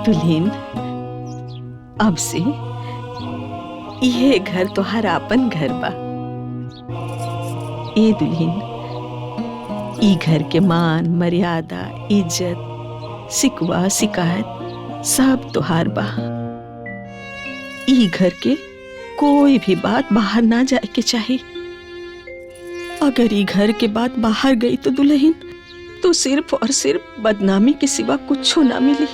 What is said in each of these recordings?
दुल्हन, अब से ये घर तोहार आपन घर बा। ए दुल्हन, ई घर के मान मर्यादा इज्जत सिकवा शिकायत सब तोहार बा। ई घर के कोई भी बात बाहर ना जाए के चाहिए। अगर ई घर के बात बाहर गई तो दुल्हन तो सिर्फ और सिर्फ बदनामी के सिवा कुछ ना मिली।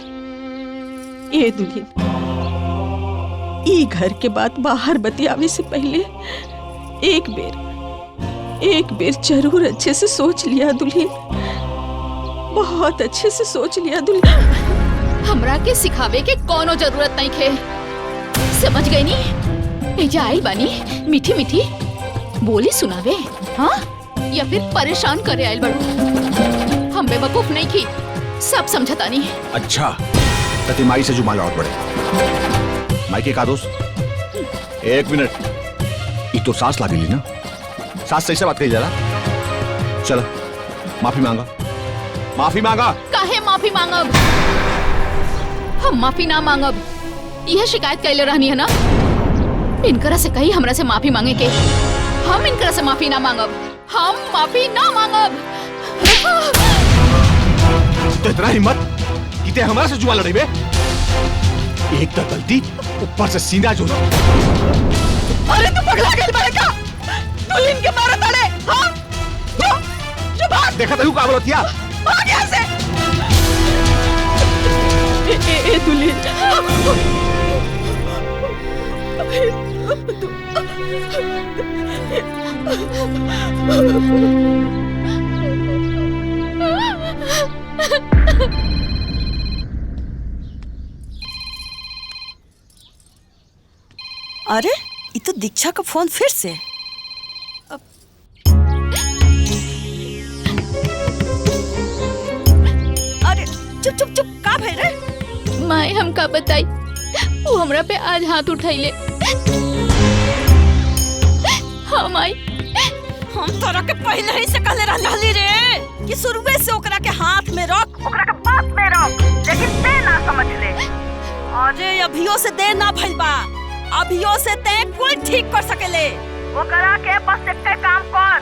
ये दुल्हन, ई घर के बात बाहर बतियावे से पहले एक बेर जरूर अच्छे से सोच लिया दुल्हन, बहुत अच्छे से सोच लिया दुल्हन। हमरा के सिखावे के कोनो जरूरत नहीं खे, समझ गई नी? एजा आई बानी मीठी मीठी बोली सुनावे, हाँ? या फिर परेशान करे आयल बड़ू? हम बेवकूफ नहीं की, सब समझता नहीं। अच्छा, तती माई से जुमा लौट पड़े। माई के का दोस्त, एक मिनट, ये तो सास लागे ली ना? सास सही से बात कही जरा। चलो माफी मांगा, माफी मांगा। काहे माफी मांगब? हम माफी ना मांगब, यह शिकायत कैले रहनी है ना? इनकरा से कही हमरा से माफी मांगे के। हम इनकरा से माफी ना मांगब, हम माफी ना मांगब। तो इतना हिम्मत कि ते हमारा से जुआ लड़े बे? एक तो गलती, ऊपर से सीना जो। अरे तू पगला गई बारे का? दुल्हन के मारे तड़े, हाँ? जो भाग। देखा तू का बोलतिया? भाग यहाँ से। ए दुल्हन। अरे ये तो दीक्षा का फोन फिर से। अरे चुप चुप चुप, का भइल रे? माए हम का बताई, वो हमरा पे आज हाथ उठाइले। हाँ माई, हम तोरा के पहले ही से कहले रहली रे कि शुरुए से ओकरा के हाथ में रख, ओकरा के बात में रख, लेकिन ते ना समझ ले। अरे अभियो से देर ना भइल बा, अभियो से ते कुल ठीक कर सकेले। ओकरा के बस एक काम कर,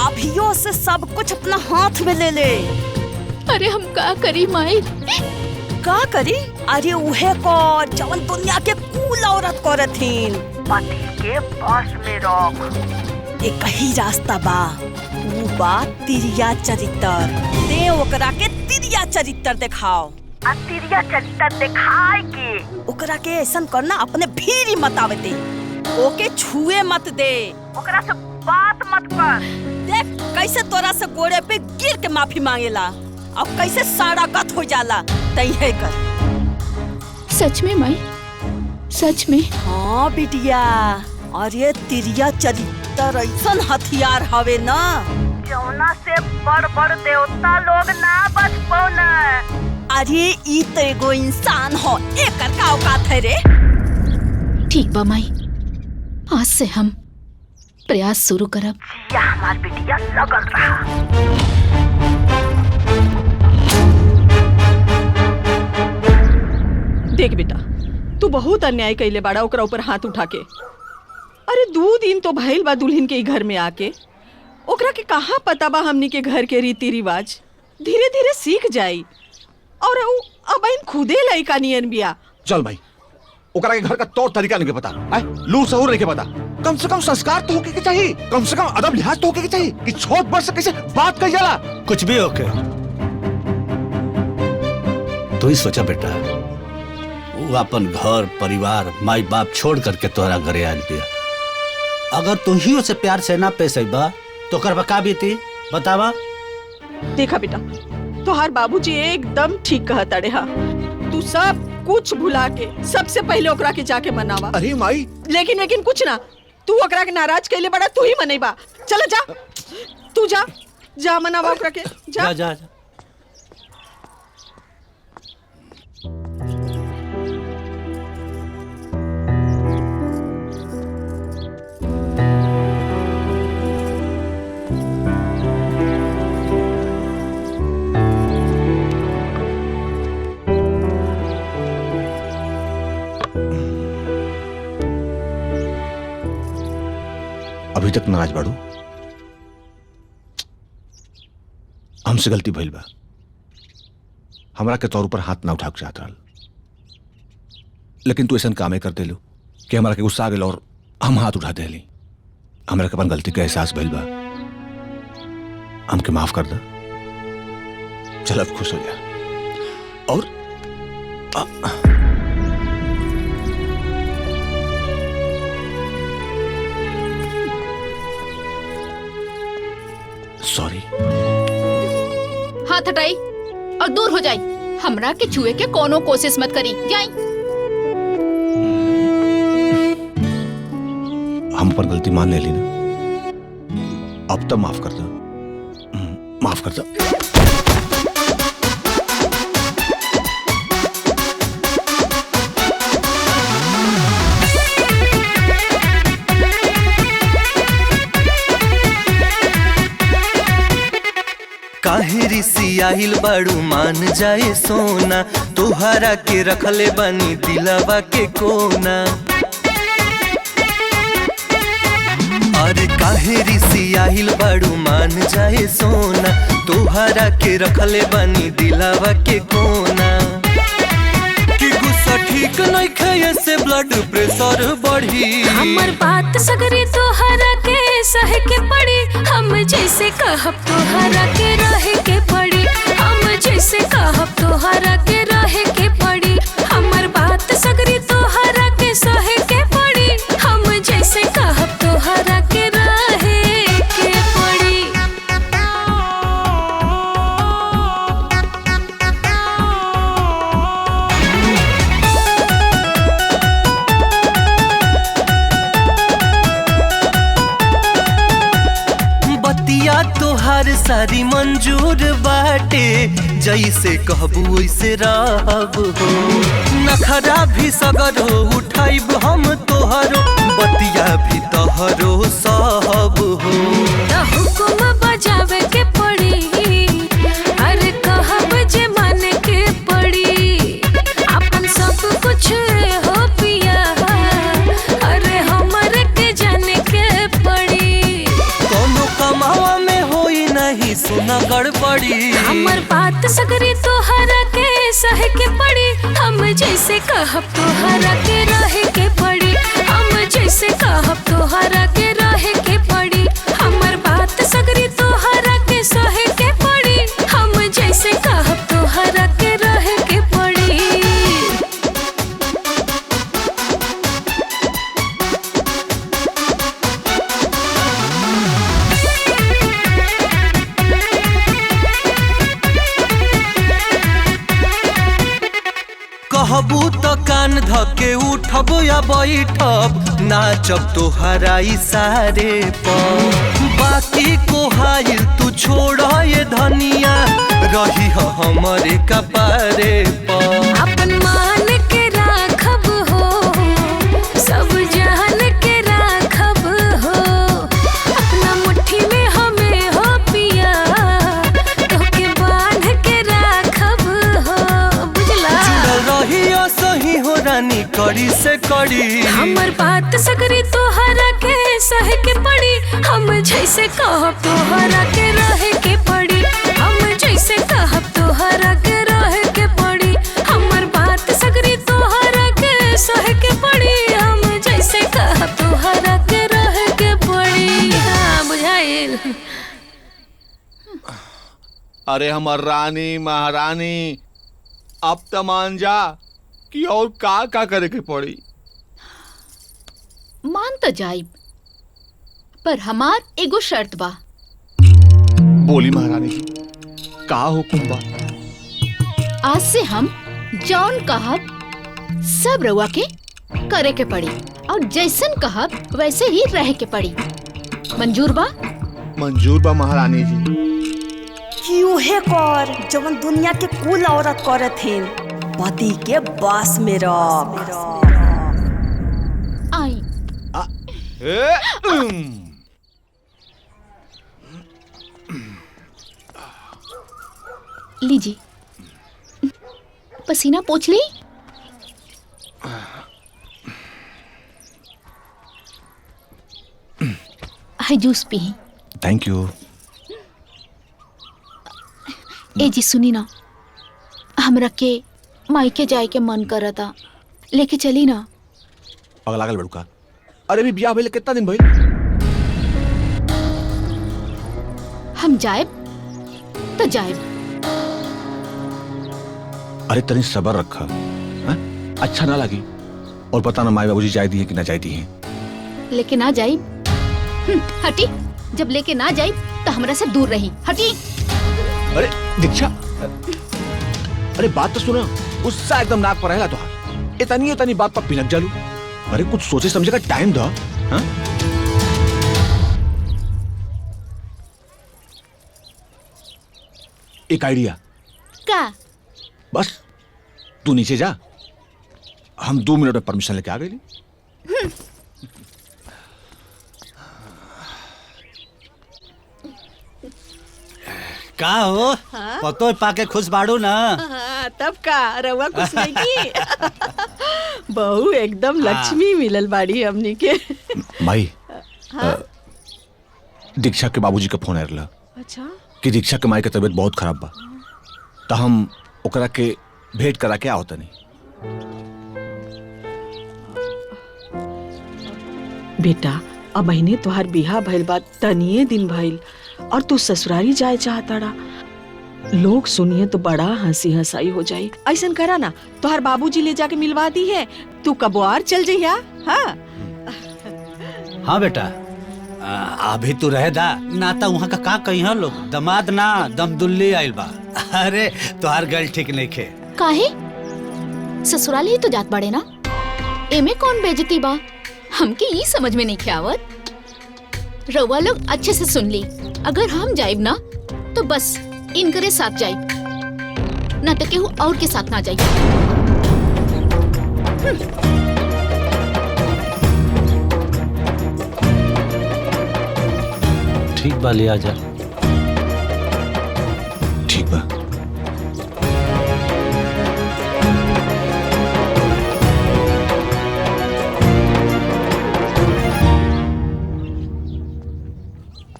अभियो से सब कुछ अपना हाथ में ले ले। अरे हम का करी माई? का करी? अरे उहे कर जवन दुनिया के कुल औरत करथिन, पति के पास में रख। एक ही रास्ता बा, वो बा तिरिया चरित्र। ते ओकरा के तिरिया चरित्र दिखाओ। आ तिरिया चरित्र दिखाए के ओकरा के ऐसन करना अपने भीरी मत आवे दे, ओके छुए मत दे, ओकरा से बात मत कर। देख कैसे तोरा से गोड़े पे गिर के माफी मांगेला, अब कैसे सारा गत हो जाला। तई है कर। सच में माई, सच में? हाँ बिटिया, अरे तिरिया चरित्र ऐसन हथियार हवे ना, जौना से बड़ बड़ देवता लोग ना बच पौना। अरे ई तो एगो इंसान हो, एकर का औकात है रे? ठीक बा माई, आज से हम प्रयास शुरू करब। जिया हमार बिटिया, लगल रहा। देख बेटा, तू बहुत अन्याय कैले बाड़ा ओकरा ऊपर हाथ उठा के। अरे 2 दिन तो भइल बा दुल्हन के घर में आके, ओकरा के कहाँ पता बा हमनी के घर के रीति रिवाज। धीरे धीरे सीख जाई, और अब इन खुदे लइका नियन बिया। चल भाई, ओकरा के घर का तौर तरीका नहीं के पता, लूर सहूर नहीं के पता। कम से कम संस्कार तो होके के चाहिए, कम से कम अदब लिहाज तो होके के चाहिए कि छोट बड़ से कैसे बात कही जाला। कुछ भी होके तू ही सोचा बेटा, वो अपन घर परिवार माई बाप छोड़ करके तोहरा घरे आयल बिया। अगर तू ही उसे प्यार से ना पेश आइबा तो कर बका बीती, बतावा। देखा बेटा, तोहार बाबूजी एकदम ठीक कहता रे। हाँ, तू सब कुछ भुला के सबसे पहले ओकरा के जाके मनावा। अरे माई, लेकिन कुछ ना, तू ओकरा के नाराज कैले बड़ा, तू ही मनेबा। चल जा, तू जा मनावा ओकरा के, जा जा जा। तक नाराज बाड़ू? हमसे गलती भइल बा, हमरा के तौर पर हाथ ना उठा के चाहत रहल, लेकिन तू ऐसा कामे कर देलू कि हमरा के गुस्सा आ गेल और हम हाथ उठा देली। हमरा के अपन गलती का एहसास भइल बा, हमके माफ कर दे। चल अब खुश हो जा। और सॉरी। हाथ हटाई और दूर हो जाई। हमरा के छुए के कोनो कोशिश मत करी। जाई। हम पर गलती मान ले ली ना, अब तक माफ कर दो, माफ कर दो। काहे रिसियाहिल बाड़ू मान जाए सोना, तोहरा के रखले बानी दिलवा के कोना। अरे काहे रिसियाहिल बाड़ू मान जाए सोना, तोहरा के रखले बानी दिलवा के कोना। कि गुस्सा ठीक नहीं खाए से ब्लड प्रेशर बढ़ी। हमर बात सगरी तोहरा के सहे के पड़ी, हम जैसे कहब तोहरा के रहे के पड़ी। हम जैसे कहब तोहरा के रहे के पड़ी। हमर बात सगरी तोहरा के सहे के पड़ी, हम जैसे कहब तोहरा के रहे के पड़ी। बतिया तोहार सारी मंजूर बाटे, जैसे कहबू वैसे रहब हो। नखरा भी सगर हो उठाइब हम तोहरो, बतिया भी तोहरो सहब हो। त हुकुम बजावे के पड़ी, अरे कहब जे माने के पड़ी। अपन सब कुछ हो पिया, अरे हमरे के जाने के पड़ी। कोनो कमावा में होई नहीं सुना गड़बड़ी। हमर बात सगरी तोहरा के सहे के पड़ी, हम जैसे कहब तोहरा के रहे के पड़ी। हम जैसे कहब तोहरा के रहे के पड़ी। हमर बात सगरी तोहरा के सहे के पड़ी, हम जैसे कहब तोहरा के रहे के पड़ी। कहबू तो कान धके उठब या बैठब, नाचब तोहरा इशारे पर। बाकी को हाइल तू छोड़ ये धनिया, रही हो हमरे कपारे पर। अपन मान के राखब हो, सब जान के राखब हो। अपना मुट्ठी में हमें हो पिया, तोके बांध के राखब हो। बुझला? जुड़ल रही सही हो रानी कड़ी से कड़ी। हमर बात सगरी तोहरा के सहे के पड़ी, हम जैसे कहब तोहरा के रहे के पड़ी। हम जैसे कहब तोहरा के रहे के पड़ी। हमर बात सगरी तोहरा के सहे के पड़ी, हम जैसे कहब तोहरा के रहे के पड़ी। हाँ, बुझाइल? अरे हमर रानी महारानी, अब तो मान जा कि और का करे के पड़ी। मान तो जाइब, पर हमार एगो शर्त बा। बोली महारानी जी, का हुकुम बा? आज से हम जौन कहब सब रउआ के करे के पड़ी, और जैसन कहब वैसे ही रहे के पड़ी। मंजूर बा? मंजूर बा महारानी जी। कि उहे कर जवन दुनिया के कुल औरत करत हिन, पति के बस में रख। आई। लीजिए, पसीना पोंछ ली। हाय जूस पी। Thank you. ए जी सुनी ना, हमरा के मायके जाए के मन करता, लेके चली ना। पगला गल बड़का। अरे भी ब्याह भइले कितना दिन भइल? हम जाएब तो जाएब। अरे तनी सबर रखा, हैं? अच्छा ना लगी और पता ना माई बाबूजी जाए दी है कि ना जाए दी है। लेके ना जाई। हटी। जब लेके ना जाई तो हमरा से दूर रही। हटी। अरे दीक्षा, अरे बात तो सुना। गुस्सा एकदम नाक पर रहेगा तो इतनी बात पर पिनक जालू। अरे कुछ सोचे समझे का टाइम दो। हाँ? एक आइडिया। का? बस तू नीचे जा, हम 2 मिनट में परमिशन लेके आ गए। का हो पतो पाके खुश बाड़ू ना। हाँ, तब का रवा कुछ नहीं की। बहू एकदम लक्ष्मी मिलल बाड़ी हमनी के। माई, दीक्षा के बाबूजी का फोन आया अच्छा कि दीक्षा के माई के तबीयत बहुत खराब बा, तो हम ओकरा के भेंट करा के आवत नहीं। बेटा अब महीने तोहार बिहा भइल बा, तनिए दिन भइल और तू ससुरारी जाए चाहताड़ा। लोग सुनिए तो बड़ा हंसी हंसाई हो जाई। ऐसन करा ना, तोहार बाबूजी ले जाके मिलवा दी है, तू कबुआर चल जइया। हाँ हाँ बेटा, अभी तू रहे दा ना तो वहाँ का कही है लोग दमाद ना दमदुल्ली आइल बा। अरे तोहार गल ठीक नहीं खे। काहे? ससुराल ही तो जात बाड़े ना, एमे कौन बेइज्जती बा? हमके ये समझ में नहीं आवत। रउआ लोग अच्छे से सुन ली, अगर हम जाइब ना तो बस इनकरे साथ जाइब, ना तो केहू और के साथ ना जाइब। ठीक बा, ले आ जा। ठीक बा।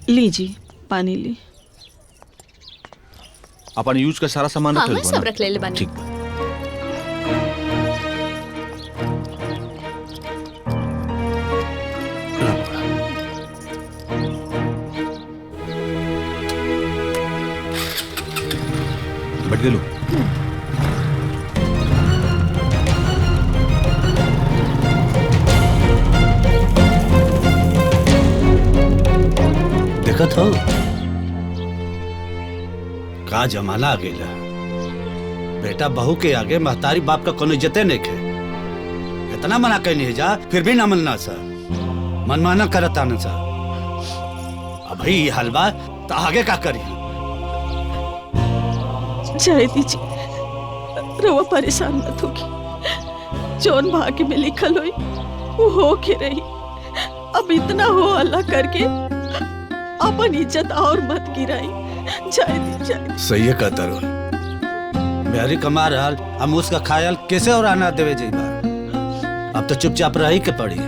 लीजिए पानी ली। अपन यूज का सारा सामान हाँ, रख मैं सब रख ले बानी। ठीक बा। बैठ गेलू। देखत हो का जमाना आ गया। बेटा बहू के आगे महतारी बाप का कोनो इज्जते नहीं खे। इतना मना कहनी है जा, फिर भी ना मनना सा, मनमाना करता न सा। अभी ये हलवा तो आगे का करी। जाए दीजिए, रवा परेशान मत होगी। जौन भाग्य में लिखल होई वो हो के रही। अब इतना हो अल्लाह करके अपन इज्जत और मत गिराई। जाए दीजिए। सही है कहता रो। मेरी कमा रहा हम उसका ख्याल कैसे और आना देवे जाइबा। अब तो चुपचाप रही के पड़ी।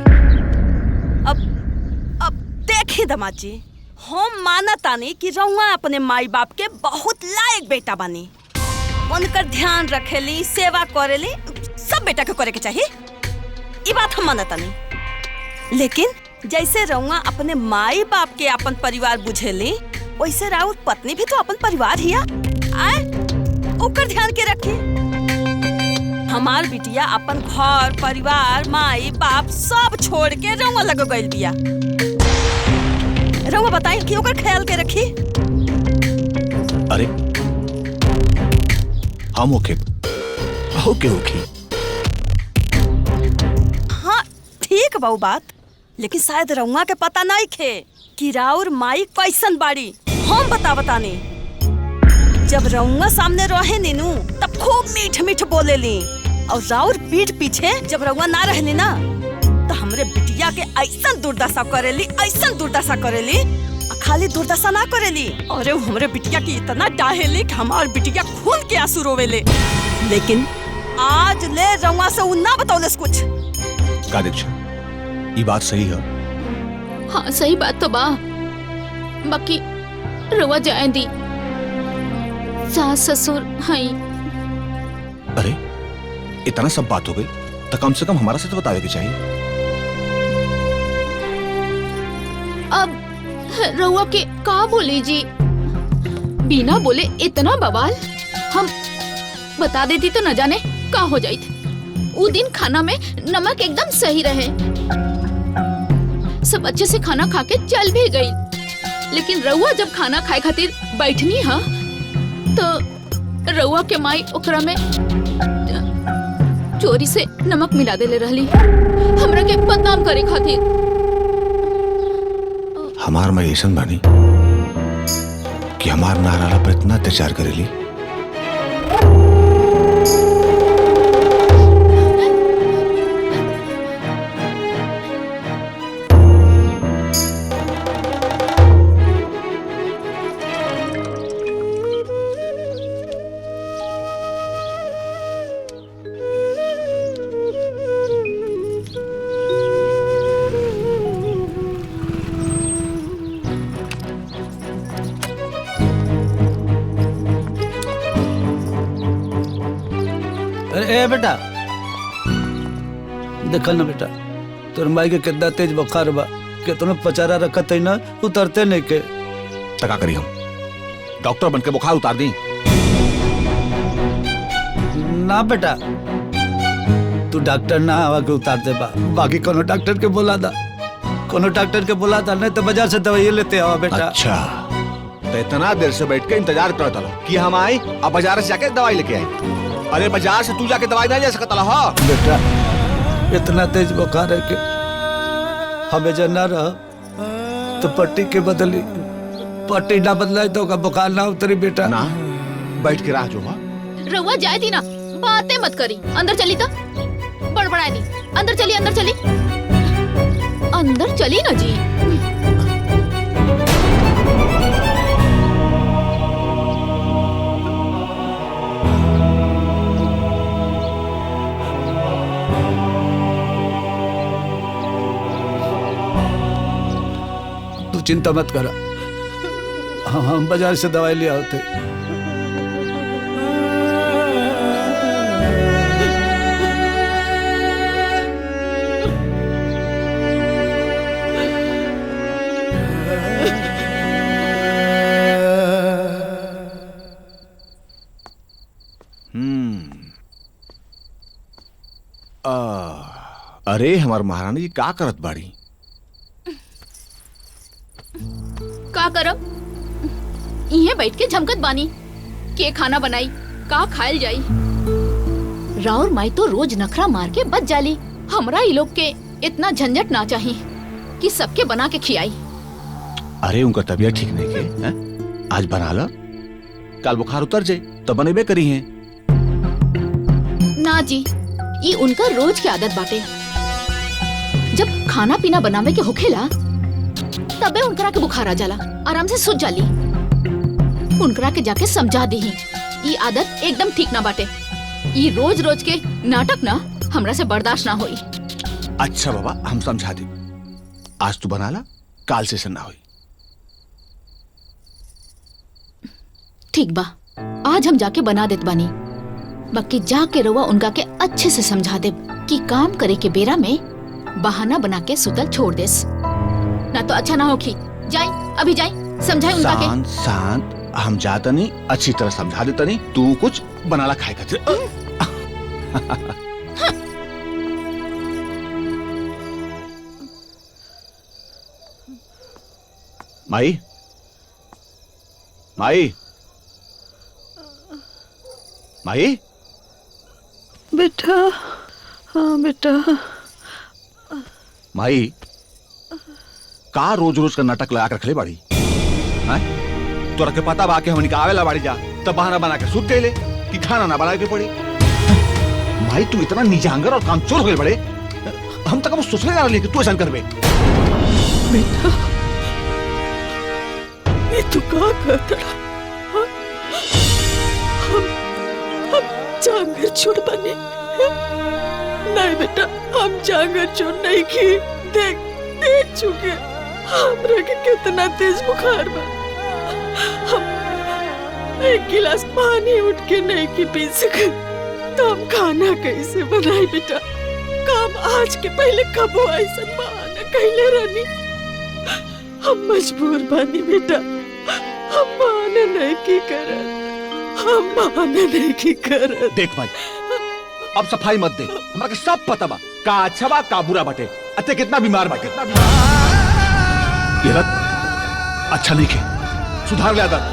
अब देखी दामाद जी, हम मानतानी कि रउआ अपने माई बाप के बहुत लायक बेटा बानी। उनकर ध्यान रखेली, सेवा करेली, सब बेटा के करे के चाहिए। ये बात हम मानतानी। लेकिन जैसे रउआ अपने माई बाप के अपन परिवार बुझेली, वैसे राउत पत्नी भी तो अपन परिवार हिया। आए ओकर ध्यान के रखी। हमार बिटिया अपन घर परिवार माई बाप सब छोड़ के रउआ लग गइल बिया। रउआ बताई कि ओकर ख्याल के रखी। अरे हम ओके ओके। हाँ ठीक बा बात, लेकिन शायद रउआ के पता नहीं खे कि राउर माई कैसन बाड़ी। हम बतानी जब रउआ सामने रहे नीनू तब खूब मीठ मीठ बोलेली, और राउर पीठ पीछे जब रउआ ना रहली ना तो हमरे बिटिया के ऐसन दुर्दशा करेली, ऐसन दुर्दशा करेली। खाली दुर्दशा ना करेली, अरे हमरे बिटिया की इतना डाहेली कि हमार बिटिया खून के आंसू रोवेले। लेकिन आज ले रउआ से उ ना बतौलेस कुछ। का दीक्षा, ये बात सही है? हाँ सही बात तो बा। बाकी रवा जाए दी। सास ससुर हई। अरे इतना सब बात हो गई तो कम से कम हमारा से तो बतावे की चाहिए। अब रवा के का बोले जी, बिना बोले इतना बवाल। हम बता देती तो न जाने का हो जाती। वो दिन खाना में नमक एकदम सही रहे, सब अच्छे से खाना खा के चल भी गई। लेकिन रउआ जब खाना खाए खातिर बैठनी हा तो रउआ के माई ओकरा में चोरी से नमक मिला देले रहली हमरा के बदनाम करे खातिर। हमार माई ऐसन बानी कि हमार नाराला पर इतना अत्याचार करेली। ए बेटा देखल ना बेटा, तोर माई के कितना तेज बुखार बा, कितना पचारा रखत है ना, उतरते नहीं के। तका करी हम डॉक्टर बनके बुखार उतार दी? ना बेटा, तू डॉक्टर ना आवा के उतार दे बा, बाकी कोनो डॉक्टर के बोला दा, कोनो डॉक्टर के बोला दा, नहीं तो बाजार से दवाई लेते आवा बेटा। अच्छा तो इतना देर से बैठ के इंतजार करता रहो कि हम आए अब बाजार से जाके दवाई लेके आए। अरे बाजार से तू जाके दवाई नहीं ले सकता हो बेटा, इतना तेज बुखार है कि हमें जब ना रह तो पट्टी के बदली, पट्टी ना बदलाई तो का बुखार ना उतरी बेटा। ना बैठ के राह जो रउआ जाए थी ना, बातें मत करी। अंदर चली तो बड़बड़ाई दी। अंदर चली, अंदर चली, अंदर चली ना जी। तू चिंता मत करा, हम बाजार से दवाई ले आते। अरे हमार महारानी जी का करत बाड़ी? का करब? इहे बैठ के झमकत बानी के खाना बनाई का खायल जाई। राउर माई तो रोज नखरा मार के बच जाली। हमरा ई लोग के इतना झंझट ना चाहिए कि सबके बना के खियाई। अरे उनका तबीयत ठीक नहीं के है? आज बना लो, कल बुखार उतर जाए तो बनेबे करी हैं। ना जी, ये उनका रोज की आदत बाटे। जब खाना पीना बनावे के होखेला तबे उनकरा के बुखार आ जाला, आराम से सुत जाली। उनकरा के जाके समझा दी, ये आदत एकदम ठीक ना बाटे। ये रोज रोज के नाटक ना हमरा से बर्दाश्त ना होई। अच्छा बाबा, हम समझा दी। आज तू बना ला, काल से ना होई। ठीक बा, आज हम जाके बना देत बानी। बाकी जाके रवा उनका के अच्छे से समझा दे कि काम करे के बेरा में बहाना बना के सुतल छोड़ देस, ना तो अच्छा ना होखी। जाई, अभी जाई, समझाई उनका के। शांत शांत, हम जाता नहीं, अच्छी तरह समझा देता नहीं। तू कुछ बना ला खाए खातिर। माई, माई, माई, बेटा, हाँ बेटा। माई, का रोज रोज का नाटक लगा कर खले बाड़ी? तोरा के पता बा के हमनी का आवेला बाड़ी जा तब बहाना बना के सुत गईले कि खाना ना बनाए के पड़ी। माई तू इतना निजांगर और कामचोर हो बड़े, हम तक अब सोचने जा रहे कि तू ऐसा करबे। बेटा ये तू का करता? हम जांगर चोर बने? नहीं बेटा, हम जांगर चोर नहीं की। देख चुके हमरा के कितना तेज बुखार बा। हम एक गिलास पानी उठ के नहीं की पी सके तो हम खाना कैसे बनाई बेटा? काम आज के पहले कबो ऐसा बहाना कहले रहनी। हम मजबूर बानी बेटा, हम बहाना नहीं की करत, हम बहाना नहीं की करत। देख भाई, अब सफाई मत दे, हमरा के सब पता बा का अच्छा बा का बुरा बाटे, अते कितना बीमार बाटे। ये रत अच्छा नहीं के, सुधार ले आदत।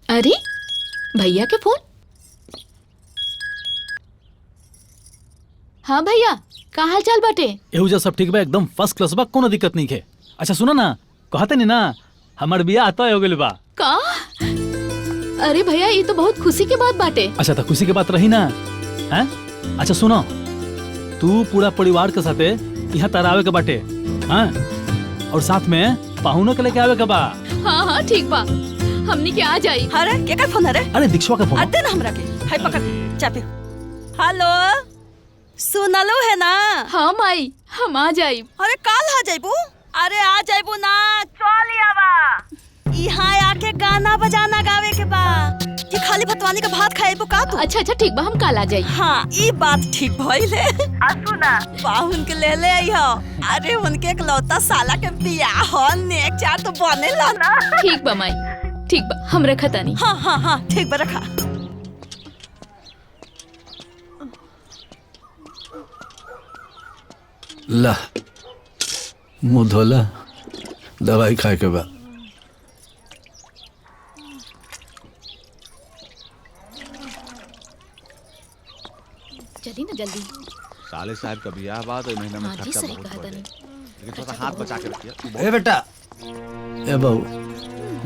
अरे भैया के फोन। हाँ भैया, का हाल चाल बाटे? एहुजा सब ठीक बा, एकदम फर्स्ट क्लास बा, कोनो दिक्कत नहीं है। अच्छा सुनो ना, कहते नहीं ना हमार बियाह तय हो गइल बा। का? अरे भैया ये तो बहुत खुशी के बात बाटे। अच्छा तो खुशी के बात रही ना, हैं? अच्छा सुनो, तू पूरा परिवार के साथे यहाँ तरावे के बाटे, हाँ? और साथ में पाहुनों के लेके आवे के बा। हाँ हाँ ठीक बा, हमनी के आ जाई। अरे के कर फोन? अरे अरे दीक्षवा का फोन। अदे ना हमरा के, हाय पकड़ चापे। हेलो, सुनलो है ना? हाँ माई, हम आ जाई। अरे काल आ जाइबू? अरे आ जाइबू ना, चल आवा। यहाँ आके गाना बजाना गावे के बा कि खाली भतवानी का भात खाएबू का तू? अच्छा अच्छा ठीक बा, हम काल आ जाई। हाँ ई बात ठीक भइले। आ सुना, पाहुन के ले आई हो। अरे उनके एकलौता साला के बियाह हो, नेक चार तो बनेला ना। ठीक बा माई, ठीक बा, हम रखा तानी। हाँ हाँ हाँ ठीक बा, रखा। ला मुँह धोला, दवाई खाए के बाद। चली ना जल्दी। साले साहब का बियाह बात है, महीना में हाँ जी, खर्चा सही बहुत कहा बढ़ तनी। जाए, लेकिन थोड़ा हाथ बचा के रखिए। ए बेटा, ए बहू,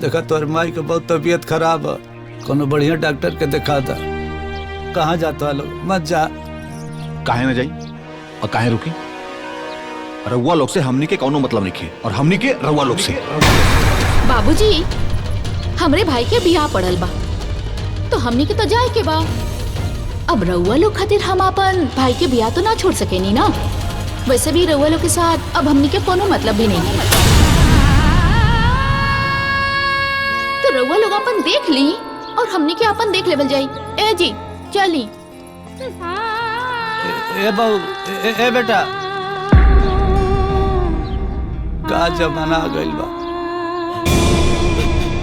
देखा तोर माई के बहुत तबीयत खराब है, कोनो बढ़िया डॉक्टर के दिखा दा। कहाँ जाता लोग? मत जा। काहे न जाई और काहे रुकी? रउआ लोग से हमनी के कौनो मतलब नहीं है, और हमनी के रउआ लोग से। बाबूजी, हमरे भाई के बियाह पड़ल बा, तो हमनी के तो जाए के बा। अब रउआ लोग खातिर हम अपन भाई के बियाह तो ना छोड़ सकेनी ना। वैसे भी रउआ लोग के साथ अब हमनी के कोनो मतलब भी नहीं है, तो रउआ लोग अपन देख ली और हमनी के अपन देख लेवल जाई। ए जी चली। ए बहू, ए बेटा, का जमाना आ गइल बा।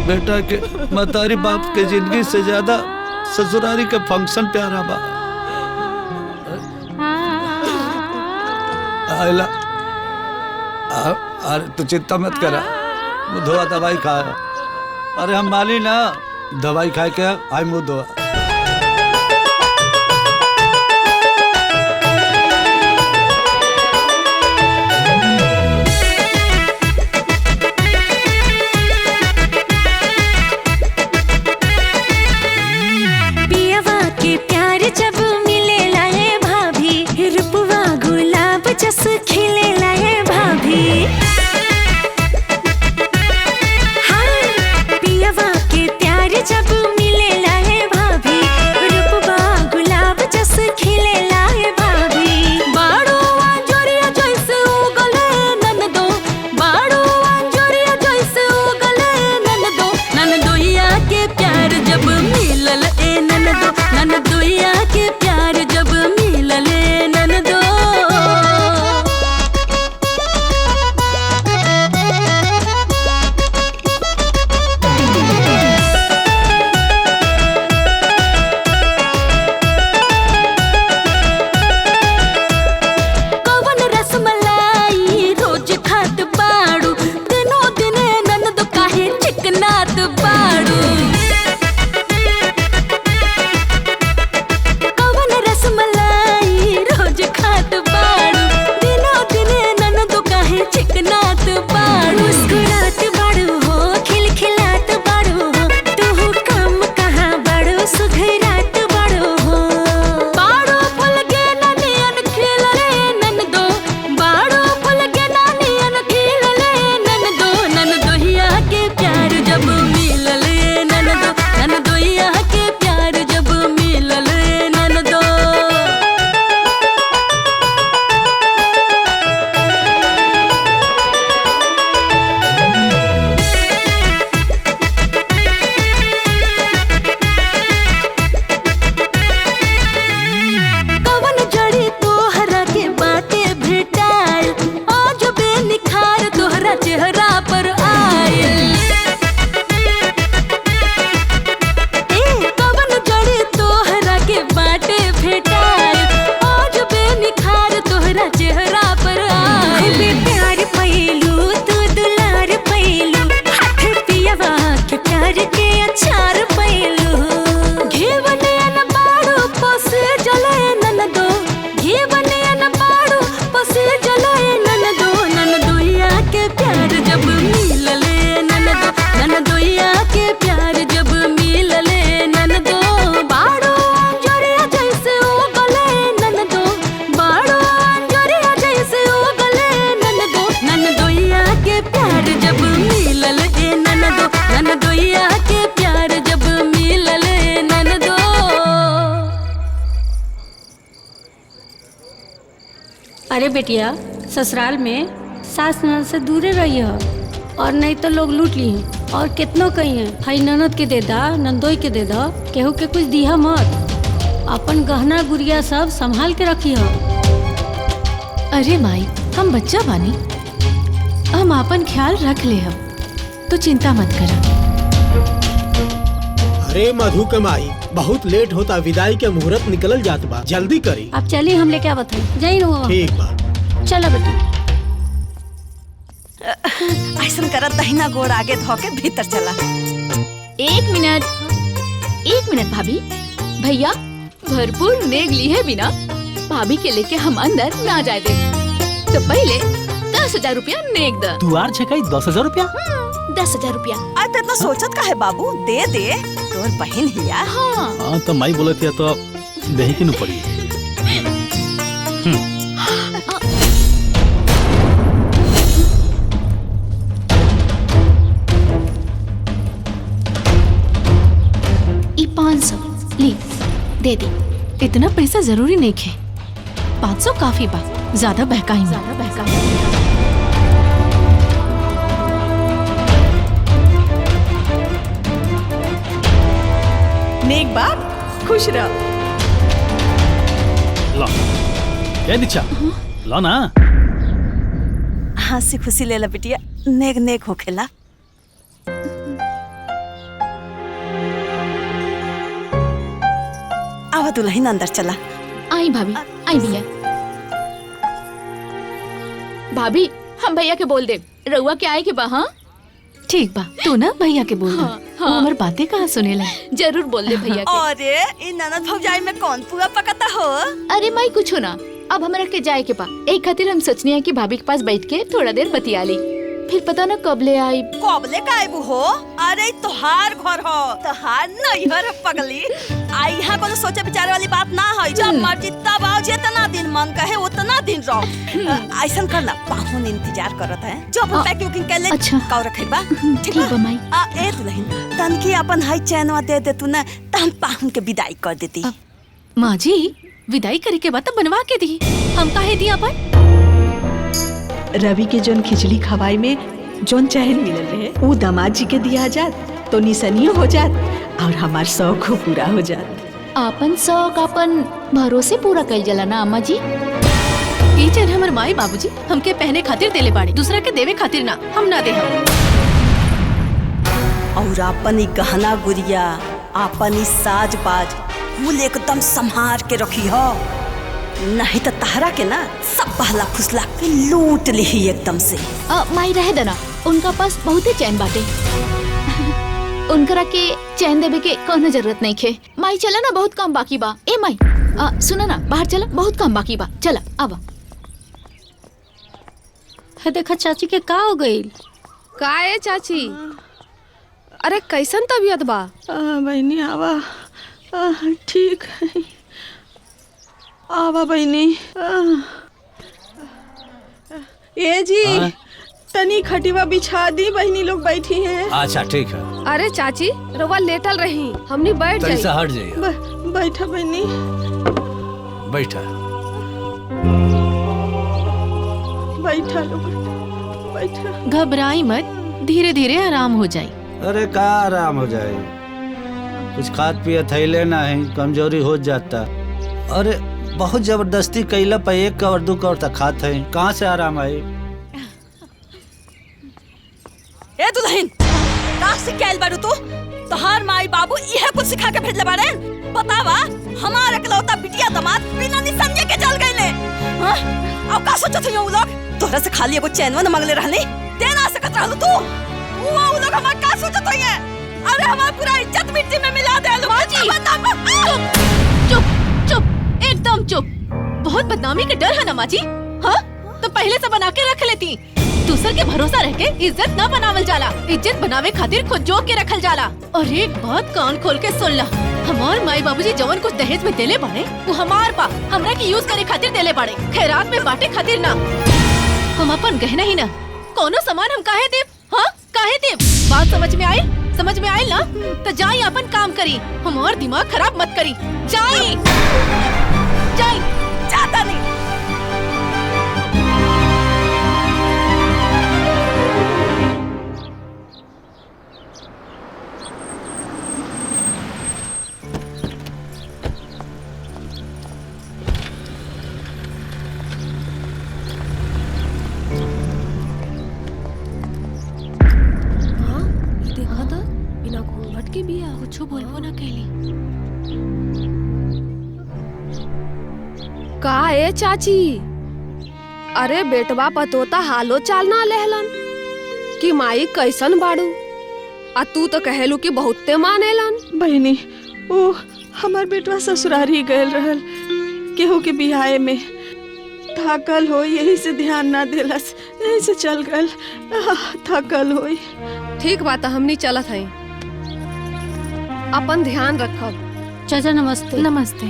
बेटा के मतारी बाप के जिंदगी से ज्यादा ससुरारी के फंक्शन प्यारा बा। आइला, अरे तू चिंता मत करा, मुँह धोआ, दवाई खा। अरे हम माली ना, दवाई खाए के आई मुँह धोआ। जब मिले लाए भाभी, रूपवा गुलाब जस खिले लाए भाभी। हाँ, पियवा के प्यार जब मिले लाए भाभी। अरे बेटिया, ससुराल में सास ननद से दूरे रही हो, और नहीं तो लोग लूट ली हैं। और कितनों कही हैं, भाई ननद के दे दा, नंदोई के दे दो, केहू के कुछ दिया मत। अपन गहना गुड़िया सब संभाल के रखी हो। अरे माई, हम बच्चा बानी, हम आपन ख्याल रख ले हम, तो चिंता मत करा। अरे मधु के माई, बहुत लेट होता, विदाई के मुहूर्त निकल जात बा, जल्दी करी। अब चलिए, हम लेके आवत हैं। जय हो। ठीक बा। चलो बेटी। ऐसा करत दहिना गोड़ आगे धो के भीतर चला। एक मिनट भाभी, भैया भरपूर नेग ली है बिना भाभी के लेके हम अंदर ना जाए दे, तो पहले 10,000 रुपया नेग द। दुआर छकाई 10,000 रुपया? 10,000 रुपया। आज तो इतना सोचत का है बाबू, दे दे, तोर बहन हिया। हाँ तो माई बोले थे तो दही की न पड़ी। ई 500 ली दे दी। इतना पैसा जरूरी नहीं है, 500 काफी बा, ज्यादा बहकाई। नेक बाप, खुश रह। लो ये दीक्षा, लो ना। हंसी खुशी ले ला बिटिया, नेक नेक होखेला। आवा दुल्हन अंदर चला। आई भाभी, आई भैया। भाभी हम भैया के बोल दे, रउआ के आए के बा। हाँ ठीक बा, तू ना भैया के बोल। हाँ, वो हमार बातें कहाँ सुनेला। जरूर बोल दे भैया के। अरे इन ननद भौजाई में कौन पुआ पकाता हो? अरे माई कुछ ना, अब हमरा के जाए के बा, एक खातिर हम सोचनी है कि भाभी के पास बैठ के थोड़ा देर बतिया ली, फिर पता ना कब ले आई। कब ले आईबू हो? अरे तोहार घर हो, तोहार नैहर पगली। आई यहाँ को सोचे विचारे वाली बात ना है। जब मर्जी तब आओ, जितना दिन मन कहे उतना दिन रहो। ऐसा करना, पाहुन इंतजार करत है, जब पैकिंग कर ले। अच्छा काउ रखे बा, ठीक बा माई। ए दुल्हन, तनकी अपन हाई चैनवा दे दे तू ना, त हम पाहुन के विदाई कर देती। माँ जी, विदाई करे के बाद बनवा के दी, हम काहे दी अपन। रवि के जोन खिचड़ी खवाई में जोन चैन मिलल रहे, वो दामाद जी के दिया जात तो निसनियो हो जात, और हमार शौक पूरा हो जात। आपन शौक अपन भरोसे पूरा कइल जाला ना अम्मा जी। ई चैन हमर माई बाबूजी हमके पहने खातिर देले बाड़े, दूसरा के देवे खातिर ना, हम ना दे हम। और अपन ई गहना गुड़िया, अपन ई साज बाज फूल एकदम संभार के रखी हो, नहीं तो तहरा के ना सब पहला फुसला के लूट ली एकदम से। माई रह देना, उनका पास बहुत ही चैन बाटे, उनकरा के चैन देवे के कोनो जरूरत नहीं खे। माई चला ना, बहुत काम बाकी बा। ए माई सुना ना, बाहर चला, बहुत काम बाकी बा, चला आवा। है देखा चाची के का हो गई? का है चाची? अरे कैसन तबीयत बा? बहनी आवा, ठीक है, आवा बहनी। ए जी, तनी खटिवा बिछा दी, बहनी लोग बैठी हैं। अच्छा ठीक है। अरे चाची, रवा लेटल रही, हमनी बैठ जाई। तैसा हट जाइए। बैठा बहनी, बैठा बैठा लोग, बैठा। घबराई मत, धीरे धीरे आराम हो जाए। अरे का आराम हो जाए, कुछ खाद पिए थैले नहीं, कमजोरी हो जाता। अरे बहुत जबरदस्ती कैला पे 1 कवर 2 कवर तक खाते हैं, कहाँ से आराम आए। ए दुल्हन, का सिखाइल बारू तू? तोहार माई बाबू यह कुछ सिखा के भेजले बारे? बतावा, हमार इकलौता बिटिया दामाद बिना निसंजे के चल गइले। हां, अब का सोचत हो लोग? तोहरा से खाली एगो चैनवा न मांगले रहली, दे ना सकत रहलू तू। वो लोग हमार का सोचत होइए? अरे हमार पूरा इज्जत मिट्टी में मिला देलू। माजी, चुप चुप, एकदम चुप। बहुत बदनामी के डर है ना माजी? हाँ, तो पहले से बना के रख लेती। दूसर के भरोसा रह के इज्जत न बनावल जाला, इज्जत बनावे खातिर खुद जोक के रखल जाला। और एक बात कान खोल के सुन ला, हमार माई बाबूजी जवन कुछ दहेज में देले बाड़े, वो हमार बा, हमरा के यूज करे खातिर देले बाड़े, खैरात में बांटे खातिर ना। हम अपन गहना ही ना, कोनो सामान हम काहे देव? हाँ, काहे देव? बात समझ में आई? समझ में आई ना? तो जाई अपन काम करी, हमार दिमाग खराब मत करी। जाई जाई, जाता नहीं। के बिया कुछ बोलबो ना कैली। का ए चाची, अरे बेटवा पतोता हालो चाल ना लेहलन कि माई कैसन बाड़ू, आ तू तो कहेलू कि बहुते मानेलन। बहनी ओ हमार बेटवा ससुरारी गयल रहल केहू के बिहाए में, थकल हो यही से ध्यान ना देलस, यही से चल गल। थकल होई। ठीक बात, हमनी चलत हई, अपन ध्यान रखब। चाचा नमस्ते। नमस्ते।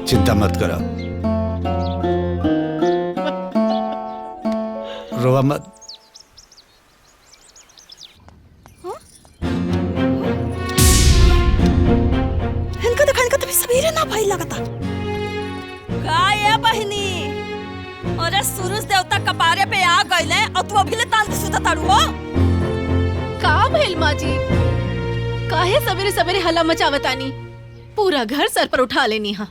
चिंता मत करो, रोवा मत। इनका तो सवेरे ना भाई लगता। का ये बहनी, अरे सूरज देवता कपारे पे आ गइले और तू अभी ले तान के सुता तारू हो। का भइल माँ जी, काहे सवेरे सवेरे हल्ला मचावतानी? पूरा घर सर पर उठा लेनी। हाँ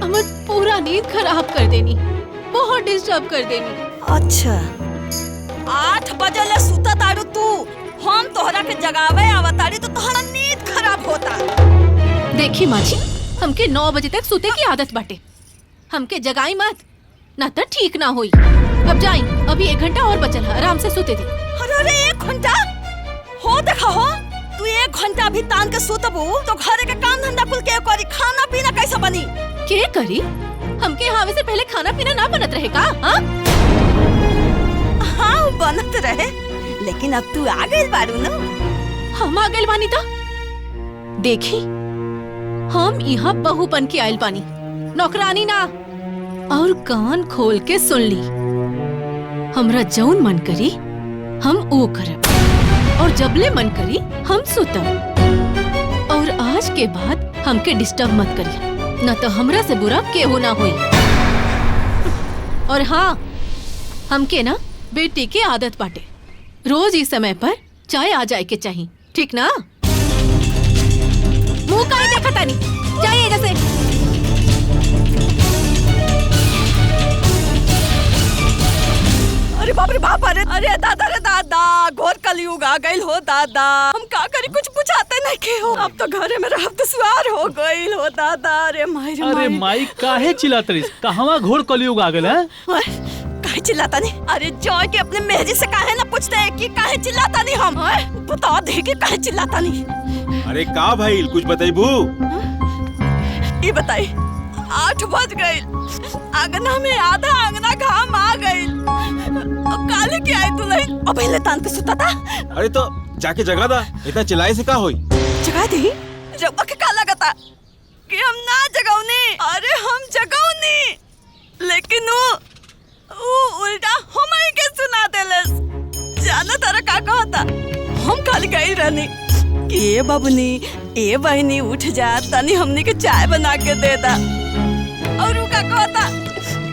हमर पूरा नींद खराब कर देनी, बहुत डिस्टर्ब कर देनी। अच्छा 8 बजे ले सुता तारू तू, हम तोहरा के जगावे आवतारी तो तोहरा नींद खराब होता। देखी माँ जी, हमके 9 बजे तक सोते की आदत बाटे, हमके जगाई मत, ना तो ठीक ना होई। अब जाई, अभी 1 घंटा और बचल है, आराम से सोते दी। अरे 1 घंटा हो, देखा हो तू 1 घंटा भी तान के सुतबू तो घरे के काम धंधा कुल के करी, खाना पीना कैसे बनी? के करी? हमके हावे से पहले खाना पीना ना बनत रहे का? हाँ बनत रहे, लेकिन अब तू आ गइल बारू ना। हम आ गइल बानी ता देखी, हम यहाँ बहू बन के आइल बानी, नौकरानी ना। और कान खोल के सुन ली, हमरा जौन मन करी हम ओ करब, और जबले मन करी हम सुतब। और आज के बाद हमके डिस्टर्ब मत करिए, न तो हमरा से बुरा केहू ना होई। और हाँ, हमके ना बेटी की आदत बाटे, रोज इस समय पर चाय आ जाए के चाहिए, ठीक ना? मुंह काहे देखता नहीं, जाइए जैसे। अरे बाप रे बाप, अरे दादा रे दादा, घोर कलयुग आ गइल हो दादा। हम का करी, कुछ बुझाते नहीं के हो। अब तो घरे में रहब दुश्वार हो गइल हो दादा। अरे माई रे अरे माई काहे चिल्लात रही? कहवा घोर कलयुग आ गेल है? काहे चिल्लाता नहीं? अरे जॉय के अपने मेहरी से काहे ना पूछते हैं कि काहे चिल्लाता नहीं? हम बता दे कि काहे चिल्लाता नहीं। अरे का भाई, कुछ बताइबू? ये बताई, 8 बज गइल, आंगना में आधा आंगना घाम आ गइल। अब काले के आई दुल्हन, अब पहले तान के सुता था। अरे तो जाके जगा दा, इतना चिल्लाए से का होई? जगा दी, रब्बा के का लगता कि हम ना जगाऊनी? अरे हम जगाऊनी, लेकिन वो उल्टा हमारे के सुना देलस। जाना तारा का कहता, हम कल गई रहनी कि ए बबनी, ए बहनी उठ जा, तनी हमनी के चाय बना के दे दा। और वो का कहता,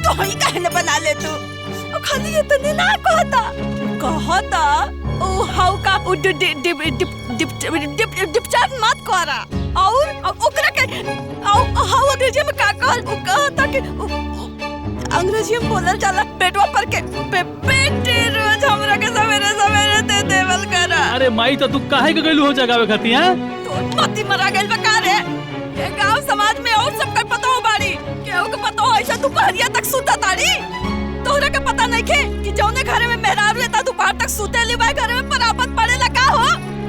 तो ही काहे न बना ले तू? और खाली ये तनी ना कहता ओ हाउ का डिप मत करा। और ओकरा के हाउ अंग्रेजी में का कहल, वो कहता कि अंग्रेजी में बोलल जाला पेटवा पर के बेटी रोज हमरा के सवेरे सवेरे दे देवल करा। अरे माई तो तू काहे के गइलू हो जगावे खाती है? तो मती मरा गइल बका रे। ये गांव समाज में और सब का पता हो बाड़ी, केहू के पता हो ऐसा दोपहरिया तक सुता ताड़ी। तोहरा के पता नहीं के कि जौने घरे में मेहरारू रहता दोपहर तक सुते ली, वही घरे में परापत पड़ेला का हो?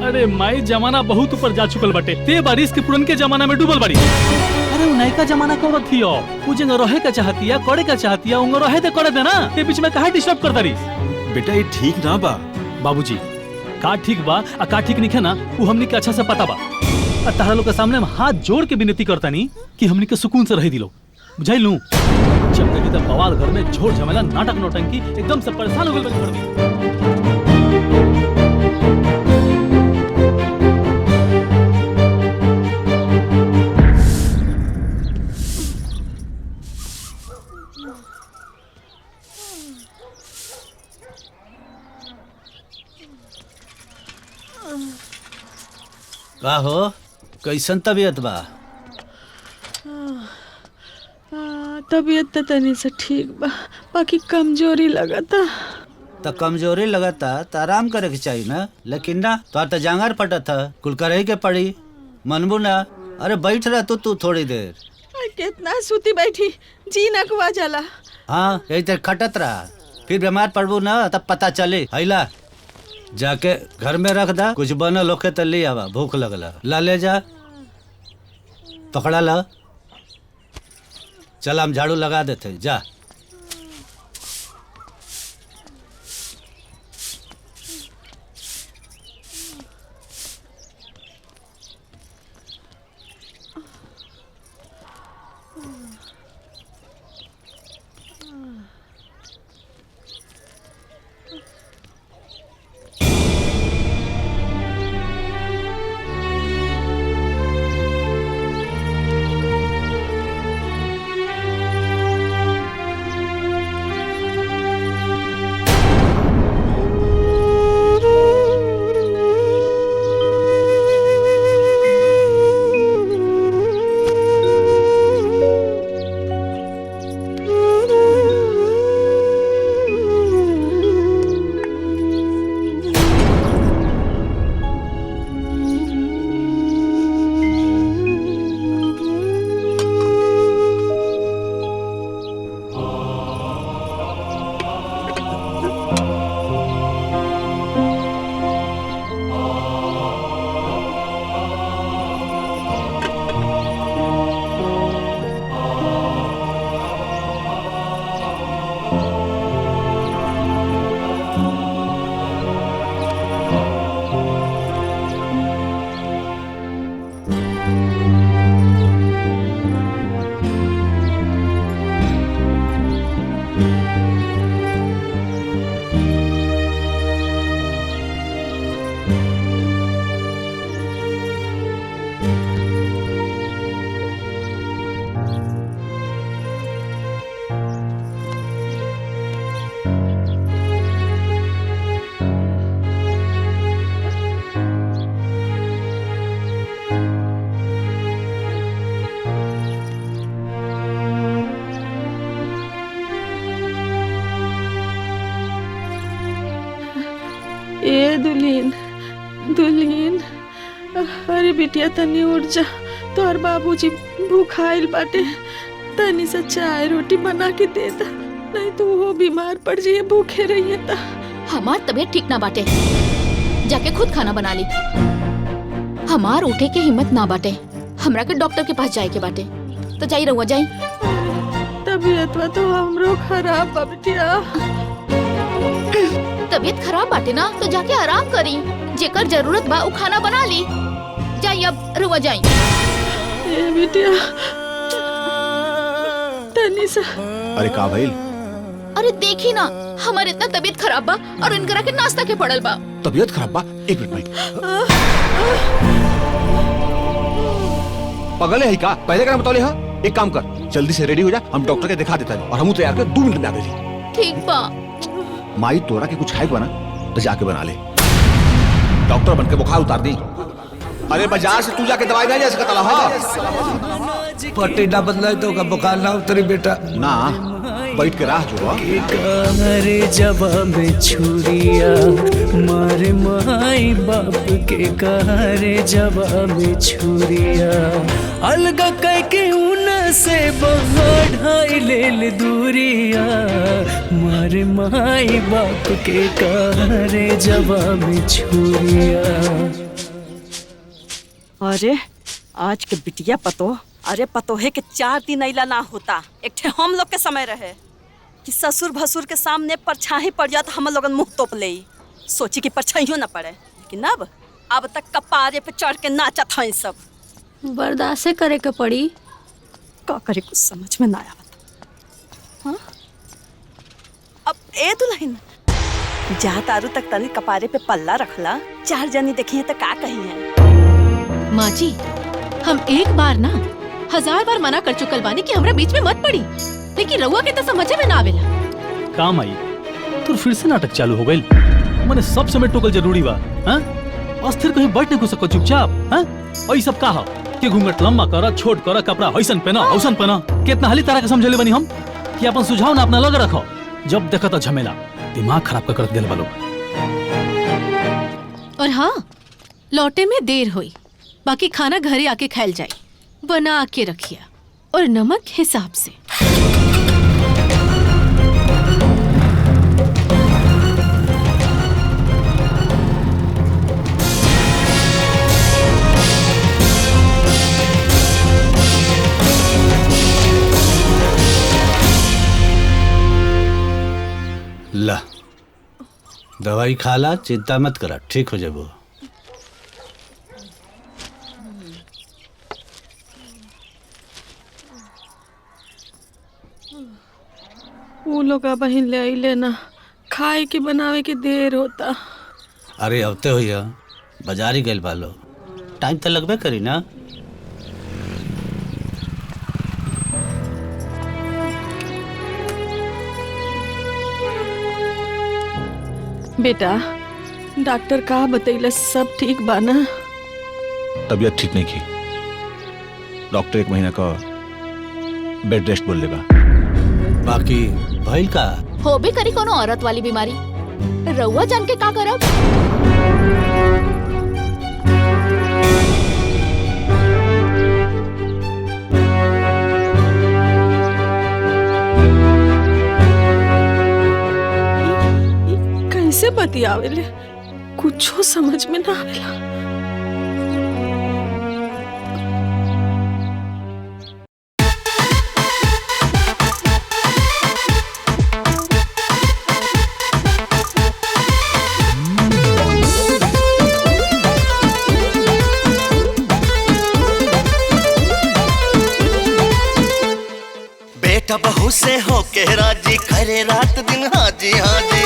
अरे माई जमाना बहुत ऊपर जा चुकल बाटे, ते बारिश के पुरन के जमाना में डूबल बाड़ी। अरे नयका जमाना का औरत थी, वो जंग रहे का चाहती है, करे का चाहती है, उंग रहे दे करे देना, ते बीच में काहे डिस्टर्ब करता रही? बेटा ये ठीक ना बा। बाबूजी का ठीक बा आ का ठीक नहीं है ना, वो हमनी के अच्छा से पता बा। तारा लोग के सामने में हाथ जोड़ के विनती करता नहीं कि हमनी के सुकून से रह दिलो, बुझाई लूं। जब देखी तब बवाल घर में झोर झमेला नाटक नौटंकी, एकदम से परेशान हो गए कर दी। का हो कैसन तबीयत बा? तबीयत तो तनी से ठीक बा, बाकी कमजोरी लगता। तो कमजोरी लगता तो आराम करे के चाहिए ना, लेकिन ना तो जांगर पटा था, कुल करे के पड़ी। मनबू ना? अरे बैठ रहा तू थोड़ी देर। कितना सूती बैठी, जी नकवा जाला। हाँ यही देर खटत रहा, फिर बीमार पड़बू ना तब पता चले। हैला जाके घर में रख दा, कुछ बनल होके तो ले आवा, भूख लगला। ला ले जा, पकड़ा ला। चल हम झाड़ू लगा देते, जा। ए दुल्हीन, दुल्हीन, अरे बिटिया तनी उठ जा, तोहर बाबूजी भूखाइल बाटे। तनी से चाय रोटी बना के दे दा, नहीं तो वो बीमार पड़ जाइए भूखे रहिए ता। हमार तबीयत ठीक ना बाटे, जाके खुद खाना बना ली। हमार उठे के हिम्मत ना बाटे, हमरा के डॉक्टर के पास जाए के बाटे। तो जाई रहुआ जाई। तबीयत तो हमरो खराब बा बिटिया। तबीयत खराब बाटे ना तो जाके आराम करी, जेकर जरूरत बा उ खाना बना ली। जाई अब रहुआ जाई। ए बिटिया तनी सा। अरे का भइल? अरे देखी ना, हमारे इतना तबीयत खराब बा और इनकरा के नाश्ता के पड़ल बा। तबीयत खराब बा? एक मिनट भाई। पगले है का? पहले का बतौले हा? एक काम कर, जल्दी से रेडी हो जा, हम डॉक्टर के दिखा देता है और हम तैयार कर 2 मिनट में आ गए। ठीक बा। माई तोरा के कुछ खाए बना तो जाके बना ले, डॉक्टर बन के बुखार उतार दी। अरे बाजार से तू जाके दवाई ले जा सकता ला। हाँ पट्टी ना बदला तो का बुखार ना उतरी बेटा ना, बैठ के राह जो। रे जवाब छुरिया मारे माई बाप के कहरे जवाब छुरिया अलगा कह के उन से बढ़ाई ले दूरिया मारे माई बाप के कहरे जवाब छुरिया। अरे आज के बिटिया पतो, अरे पतोहे के 4 दिन अइला ना होता। एक ठे हम लोग के समय रहे कि ससुर भसुर के सामने परछाई पड़ जाता, हम लोगन मुंह तोप ले, सोची कि परछाइयों ना पड़े। लेकिन अब तक कपारे पे चढ़ के नाचत हैं सब। बर्दाश्त करे के पड़ी। का करे कुछ समझ में ना आवत। हाँ अब ए दुल्हन जा तारू तक तनी कपारे पे पल्ला रखला, 4 जनी देखी है तो का कही है। माँ जी हम एक बार ना 1000 बार मना कर चुकल बानी कि हमरा बीच में मत पड़ी, लेकिन रउआ के तो समझे में ना आवेला। काम आई तो फिर से नाटक चालू हो गई। मैंने सब समय टोकल जरूरी बा। हाँ अस्थिर कहीं बैठ नहीं सको चुपचाप, हाँ? और ये सब का हो कि घूंघट लंबा कर, छोट कर, कपड़ा हईसन पहना, हौसन पहना। कितना हाली तरह के समझले बनी हम कि अपन सुझाव ना अपना लग रखो। जब देखो तो झमेला, दिमाग खराब कर देल वालों। और हाँ, लौटे में देर हुई, बाकी खाना घरे आके खायल जाए, बना के रखिया और नमक हिसाब से। ला दवाई खाला, चिंता मत करा, ठीक हो जाबो। वो लोग बहिन ले आइले ना, खाए के बनावे के देर होता। अरे अबते हो बाजारी गइल बालो, टाइम तो लगबे करी ना। बेटा, डॉक्टर का बतैला सब ठीक बा ना? तबीयत ठीक नहीं की, डॉक्टर 1 महीना का बेड रेस्ट बोल लेगा। बाकी भइल का हो भी करी कोनो औरत वाली बीमारी, रउआ जान के का करब। कैसे बतियावेले, कुछो समझ में ना आवेला। बेटा बहू से होके राजी, करे रात दिन हाजी हाजी।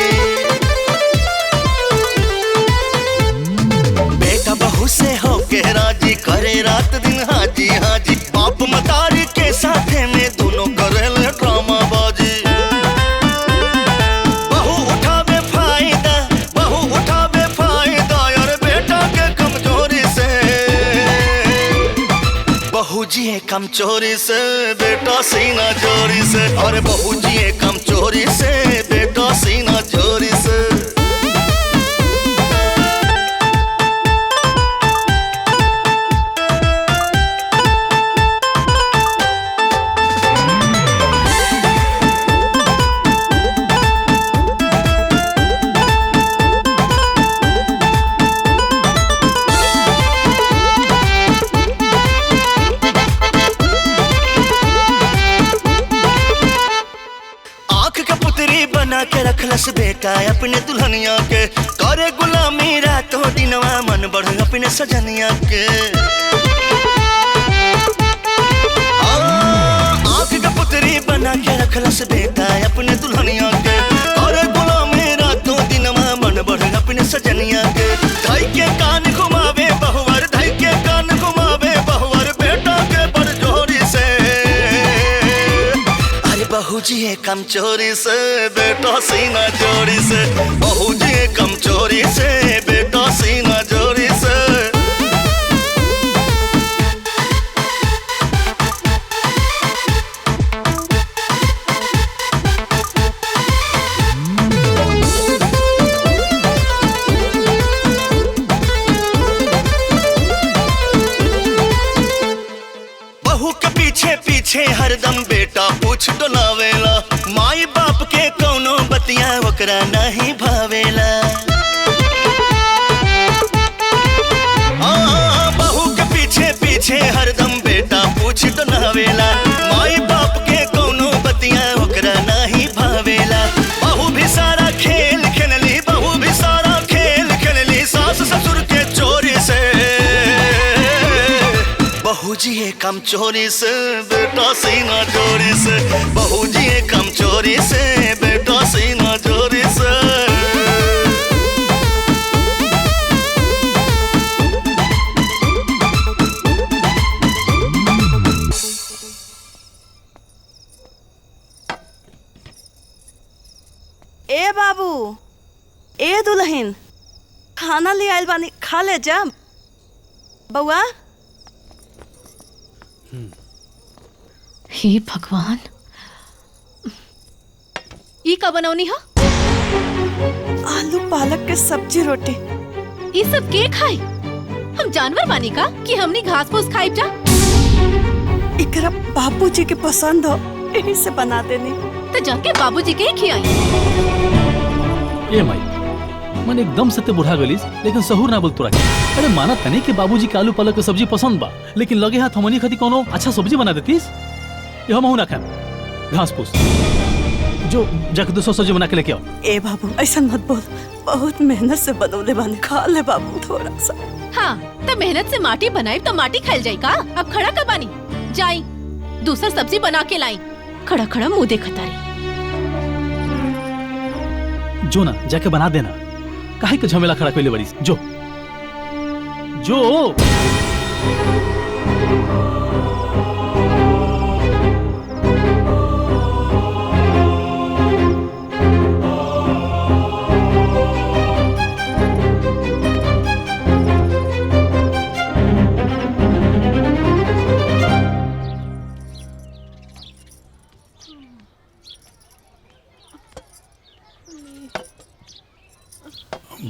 बेटा बहू से होके राजी, करे रात दिन हाजी हाजी। बाप मतारी के साथे में दोनों करेले ड्रामा बाजी। बहू उठावे फायदा, बहू उठावे फायदा यार बेटा के कमजोरी से। बहू जी कम चोरी से, बेटा सीना चोरी से। और बहू जी कम चोरी से, बेटा सीना चोरी से। के रखलस बेटा अपने दुल्हनिया के, करे गुलामी रातों दिनवा मन बढ़ अपने सजनिया के। आँख का पुतरी बना के रखलस बेटा अपने दुल्हनिया के, करे गुलामी रातों दिनवा मन बढ़ अपने सजनिया के। धाई के कान घुमावे बहुवर, धाई के कान घुमावे बहुवर, बेटा के बड़जोरी से। बहू जी कम चोरी से, बेटा सीना चोरी से। बहू जी कम चोरी से, बेटा सीना चोरी से। बहू के पीछे पीछे हरदम बेटा पूछ डोलावेला। माई बाप के कोनो बतिया ओकरा नहीं भावेला। बहू के पीछे पीछे हरदम बेटा पूछ डोलावेला। माई बाप के कोनो बतिया ओकरा नहीं भावेला। बहू भी सारा खेल खेलली, बहू भी सारा खेल खेलली, सास ससुर के चोरी से। बहू जी कम चोरी से, बेटा सीना चोरी से। बहू जी कम चोरी से, बेटा सीना चोरी से। ए बाबू, ए दुल्हन, खाना ले आयल बानी, खा ले जा बउआ। हे भगवान, ई का बनौनी हा? आलू पालक के सब्जी रोटी। ये सब के खाई? हम जानवर बानी का कि हमनी घास फूस खाई जा? इकरा बाबूजी के पसंद हो, यही से बना देनी। तो जाके बाबूजी के ही खियाई। ए माई, मन एकदम से ते बुढ़ा गलीस, लेकिन सहूर ना बोल तोरा के। अरे माना तने कि बाबूजी के आलू पालक के सब्जी पसंद बा, लेकिन लगे हाथ हमनी खाती कोनो अच्छा सब्जी बना देतीस। ये हम ना खाएं घास फूस। जो जाके दूसरा सब्जी बना के लेके आओ। ए बाबू ऐसा मत बोल, बहुत मेहनत से बनौले बानी, खा ले बाबू थोड़ा सा। हाँ, तो मेहनत से माटी बनाई तो माटी खाई जाई का? अब खड़ा का बानी जाई, दूसरा सब्जी बना के लाई। खड़ा खड़ा मुंह देखता रही। जो ना जाके बना देना, काहे के झमेला खड़ा कैले बड़ी। जो जो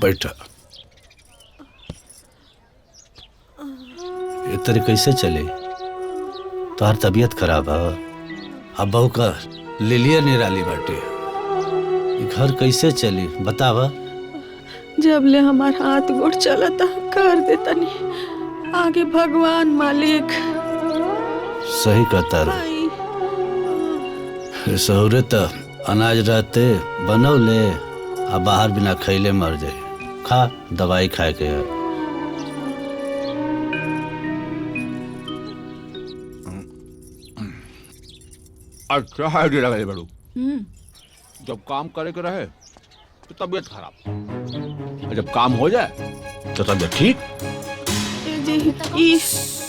बैठा। ये तेरे कैसे चले? तुम्हार तबीयत खराब है, अब बहू का लिलिया निराली बाटे। ये घर कैसे चली बतावा? जब ले हमार हाथ गोड़ चलता कर देता नहीं, आगे भगवान मालिक। सही कहता रो। सहूरत अनाज रहते बनौले, अब बाहर बिना खैले मर जाए। खा दवाई खाए के। अच्छा आइडिया लगा बड़ू। जब काम करे के रहे तो तबीयत खराब, और जब काम हो जाए तो तबीयत ठीक।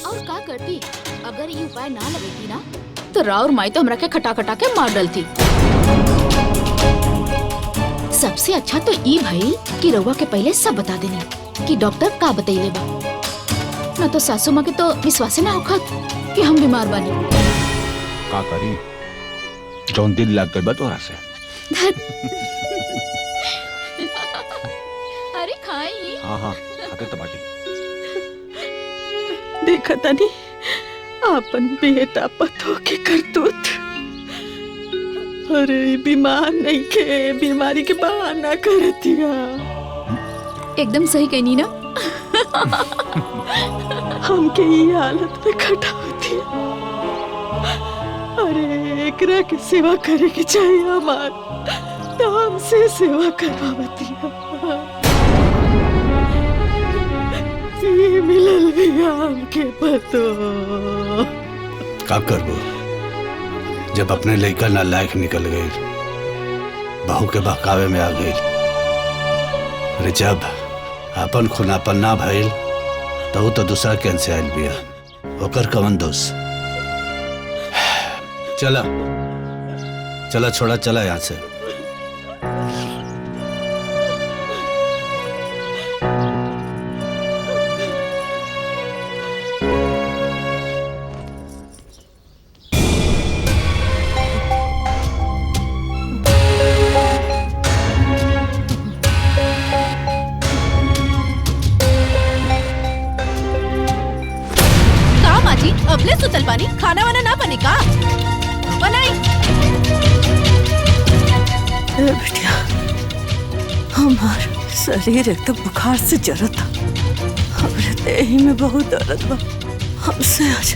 और का करती अगर ये उपाय ना लगेगी ना, तो राउर माई तो हमरा के खटा खटा के मार डालती। सबसे अच्छा तो ई भाई कि रउआ के पहले सब बता देनी कि डॉक्टर का बतैले बा, ना तो सासू माँ के तो विश्वास ना होखत कि हम बीमार बानी। का करी, जौन दिल लग गई बा तोरा से। अरे खाई। हाँ हाँ खाते तो बाटी। देखा तानी आपन बेटा पतो के करतूत। अरे बीमार नहीं के, बीमारी के बहाना कर दिया। एकदम सही कहनी ना। हमके ये हालत में खटा होती है। अरे एकरा के सेवा करे के चाहिए हमार, तो हमसे सेवा करवावती है। ये मिलल भी हमके पतो। का करबो जब अपने लड़का नालायक निकल गई, बहू के बहकावे में आ गई। अरे जब अपन खुनापन ना भइल तो तो दूसरा कैंसे आयल बिया, ओकर कवन दोष। चला चला छोड़ा, चला यहाँ से। अबले सुतल बानी, खाना वाना ना बने का? बनाई। बेटिया, हमार शरीर एकदम बुखार से जरता, हमरे देही में बहुत दर्द बा। हमसे आज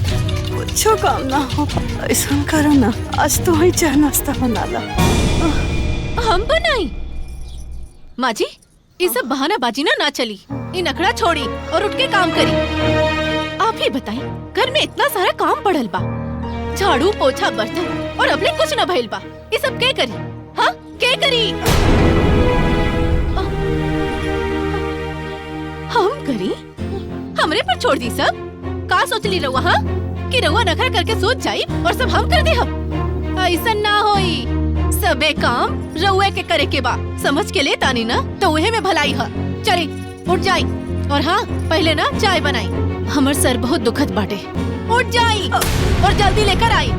कुछ काम ना हो, ऐसा करो ना, आज तो ही चाय नाश्ता बना ला। हम बनाई? माँ जी, ये सब बहाना बाजी ना चली। ये नखड़ा छोड़ी और उठ के काम करी। आप ही बताई, घर में इतना सारा काम पड़ल बा, झाड़ू पोछा बर्तन, और अबले कुछ न भइल बा। ये सब के करी? हाँ के करी? हम करी? हमरे पर छोड़ दी सब? का सोच ली रहुआ? हाँ कि रहुआ नखरा करके सोच जाई और सब हम कर दे? हम ऐसा ना होई, सबे काम रहुए के करे के बा। समझ के ले तानी ना, तो उहे में भलाई है। चली उठ जाई। और हाँ, पहले ना चाय बनाई। हमर सर बहुत दुखद बाटे। उठ जाई और जल्दी लेकर आई।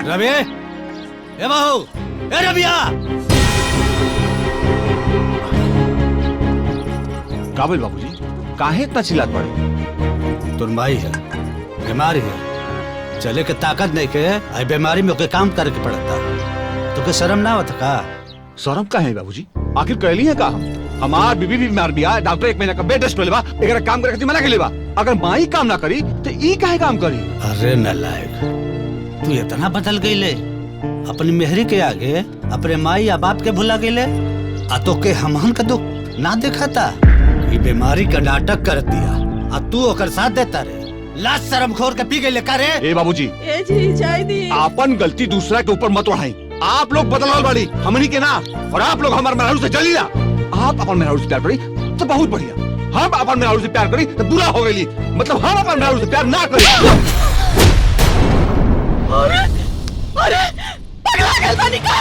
रवि, ए बहू, ए रबिया। काबिल बाबूजी, काहे इतना चिल्लात पड़े? तुर माई है, बीमारी है, चले के ताकत नहीं के, आई बीमारी में ओके काम करे के पड़ता। तो के शर्म ना होता का? शर्म का है बाबूजी? आखिर कहली है का हमार बीबी भी बीमार बिया, डॉक्टर 1 महीना का बेड रेस्ट लेबा, एकरा काम करे के मना के लेबा। अगर माई काम ना करी तो ई काहे काम करी? अरे नालायक, तू इतना बदल गई ले, अपनी मेहरी के आगे अपने माई या बाप के भुला गई ले। आ तो के हमहन का दुख ना देखा था, ये बीमारी का नाटक कर दिया, आ तू ओकर साथ देता रे। लाज शर्म खोर के पी गई ले का रे? ए बाबूजी, ए जी चाय दी। आपन गलती दूसरा के ऊपर मत उठाई। आप लोग बदलाव बाड़ी, हमनी के ना। और आप लोग हमारे मेहरारू से जली ना। आप अपन मेहरारू से प्यार करी तो बहुत बढ़िया, हम अपन मेहरारू से प्यार करी तो बुरा हो गई। मतलब हम अपन मेहरारू से प्यार ना करी। अरे पगला गल बानी का?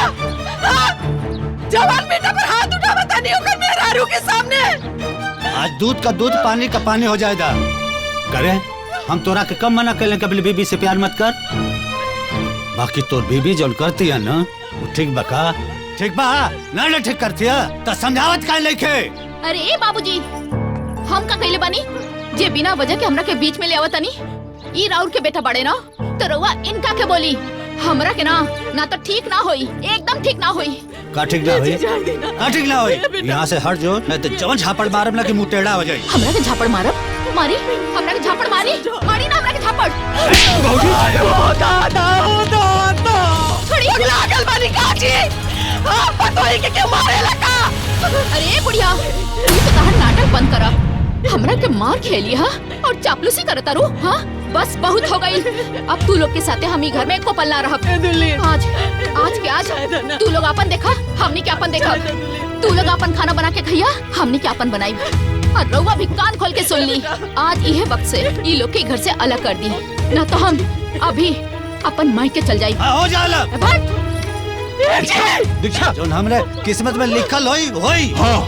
जवान बेटा पर हाथ उठा बतानी होकर मेहरारू के सामने। आज दूध का दूध, पानी का पानी हो जाएगा। करे हम तोरा के कम मना कर कबल बीबी से प्यार मत कर। बाकी तोर बीबी जो करती है ना, वो ठीक बका? ठीक बा ना? ना ठीक करती है तो समझावत काहे लेके? अरे बाबूजी, हम का कहले बानी जे बिना वजह के हमरा के बीच में ले आवतानी? ई राउर के बेटा बड़े ना, तो रउआ इनका के बोली। हमरा के ना तो ठीक ना होई, एकदम ठीक ना होई। का ठीक ना होई? का ठीक ना होई? यहाँ से हट जो, नहीं तो जवन झापड़ मारब ना कि मुंह टेढ़ा हो जाई। हमरा के झापड़ मारब? मारी? हमरा के झापड़ मारी? मारी ना हमरा के झापड़। छोड़िए। पगला गल बानी का जी? आप पतोही के क्यों मारे लगा? अरे बुढ़िया, तू तो तहर नाटक बंद करा। हमरा के मार खेली हा और चापलूसी करता रू। हाँ बस बहुत हो गई। अब तू लोग के साथे हम ही घर में एको पल ना रहब। आज के आज तू लोग अपन देखा, हमनी के अपन देखा। तू लोग अपन खाना बना के खइया, हमनी के अपन बनाई। और रउआ भी कान खोल के सुन ली, आज इहे वक्त से ई लोग के घर से अलग कर दी, ना तो हम अभी अपन माई के चल जाई। हो जाला। दीक्षा, जो हमरे किस्मत में लिखल होई। हाँ,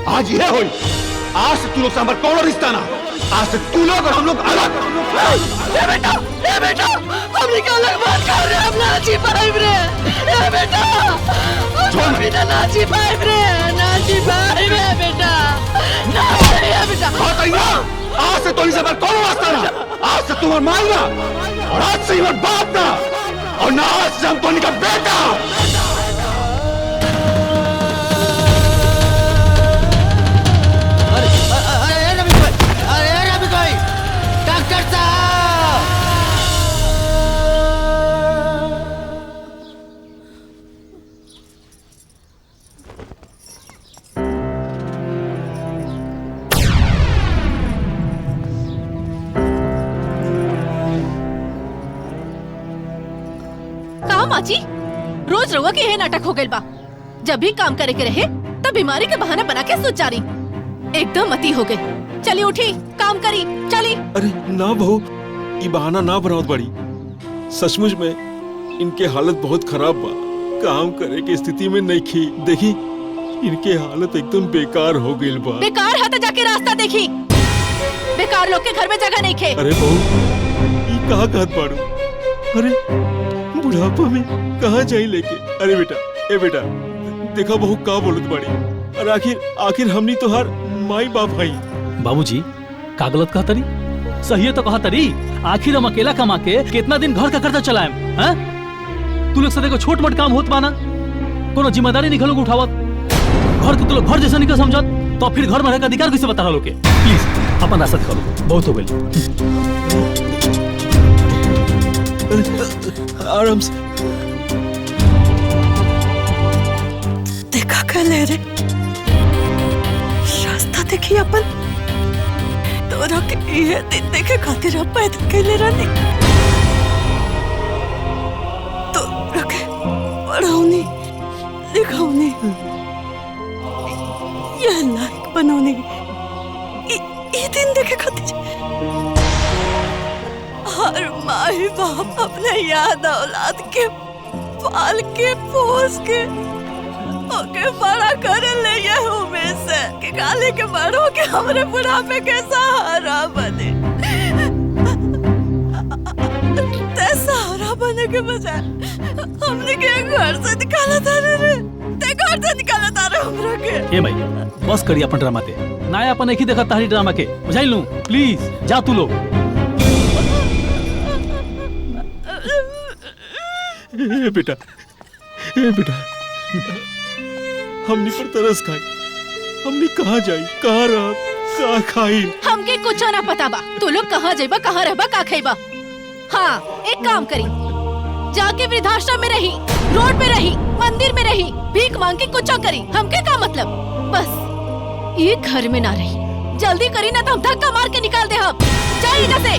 आज ये होई। आज से तू लोग से हमारा कौन रिश्ता ना। आज से तू लोग और हम लोग अलग। ए बेटा, हमनी के अलग बात कर रहे, हम ना जी पाइब रे। ए बेटा, हम बिना ना जी पाइब रे, ना जी पाइब रे बेटा। ना ए बेटा। बात आई ना, आज से तो इसे हमारा कौन वास्ता ना। आज से तुम्हारा माई ना, और आज से हमारा बाप ना, और ना आज से हम तो का बेटा। डॉक्टर साहब, का माची? रोज रउआ के ये नाटक हो गइल बा। जब भी काम करे के रहे तब बीमारी के बहाना बना के सोच जा रही। एकदम अति हो गई। चली उठी, काम करी, चली। अरे ना बहू, ये बहाना ना बनाओ बड़ी। सचमुच में इनके हालत बहुत खराब बा, काम करे के स्थिति में नहीं खी। देखी इनके हालत एकदम बेकार हो गई बा। बेकार है तो जाके रास्ता देखी। बेकार लोग के घर में जगह नहीं खे। अरे बहू, ये कहाँ कहत बाड़ू? अरे बुढ़ापा में कहाँ जाई लेके? अरे बेटा, ए बेटा, देखा बहू का बोलत बाड़ी। और आखिर हमनी तो हर माई बाप हई। बाबूजी का गलत कहा तरी? सही है तो कहा तरी। आखिर हम अकेला कमा के कितना दिन घर का कर्जा चलाएम? हैं? तू लोग से देखो छोट मोट काम होत बाना, कोनो जिम्मेदारी निकलो उठावत। घर के तू लोग घर जैसा निकल समझत, तो फिर घर में रहकर अधिकार कैसे बता रहा लोग के? प्लीज अपन रास्ता दिखाओ, बहुत हो गई। आराम से। कहले रे रास्ता देखी अपन तोरा के ये दिन देखे खातिर अब पैदल कहले रहनी तो रखे पढ़ाऊनी लिखाऊनी ये लायक बनौनी ये दिन देखे खातिर हर माई बाप अपने याद औलाद के पाल के पोस के ओके बड़ा कर ले ये उम्मीद से कि काले के बड़ो के हमरे बुढ़ापे के सहारा बने ते सहारा बने के बजाय हमने के घर से निकाला था रे ते घर से निकाला था रे हमरा के ए भाई बस करी अपन ड्रामा ते ना अपन एक ही देखा तारी ड्रामा के बुझाई लूं प्लीज जा तू लोग ए बेटा हमनी पर तरस खाई हमनी कहाँ जाई कहाँ रह कहाँ खाई हमके कुछ ना पता बा तू लोग कहाँ जाइबा कहाँ रहबा का खाइबा हाँ एक काम करी जाके वृद्धाश्रम में रही रोड पे रही मंदिर में रही भीख मांग के कुछ करी हमके का मतलब बस ये घर में ना रही जल्दी करी ना तो हम धक्का मार के निकाल दे हम जाइए जैसे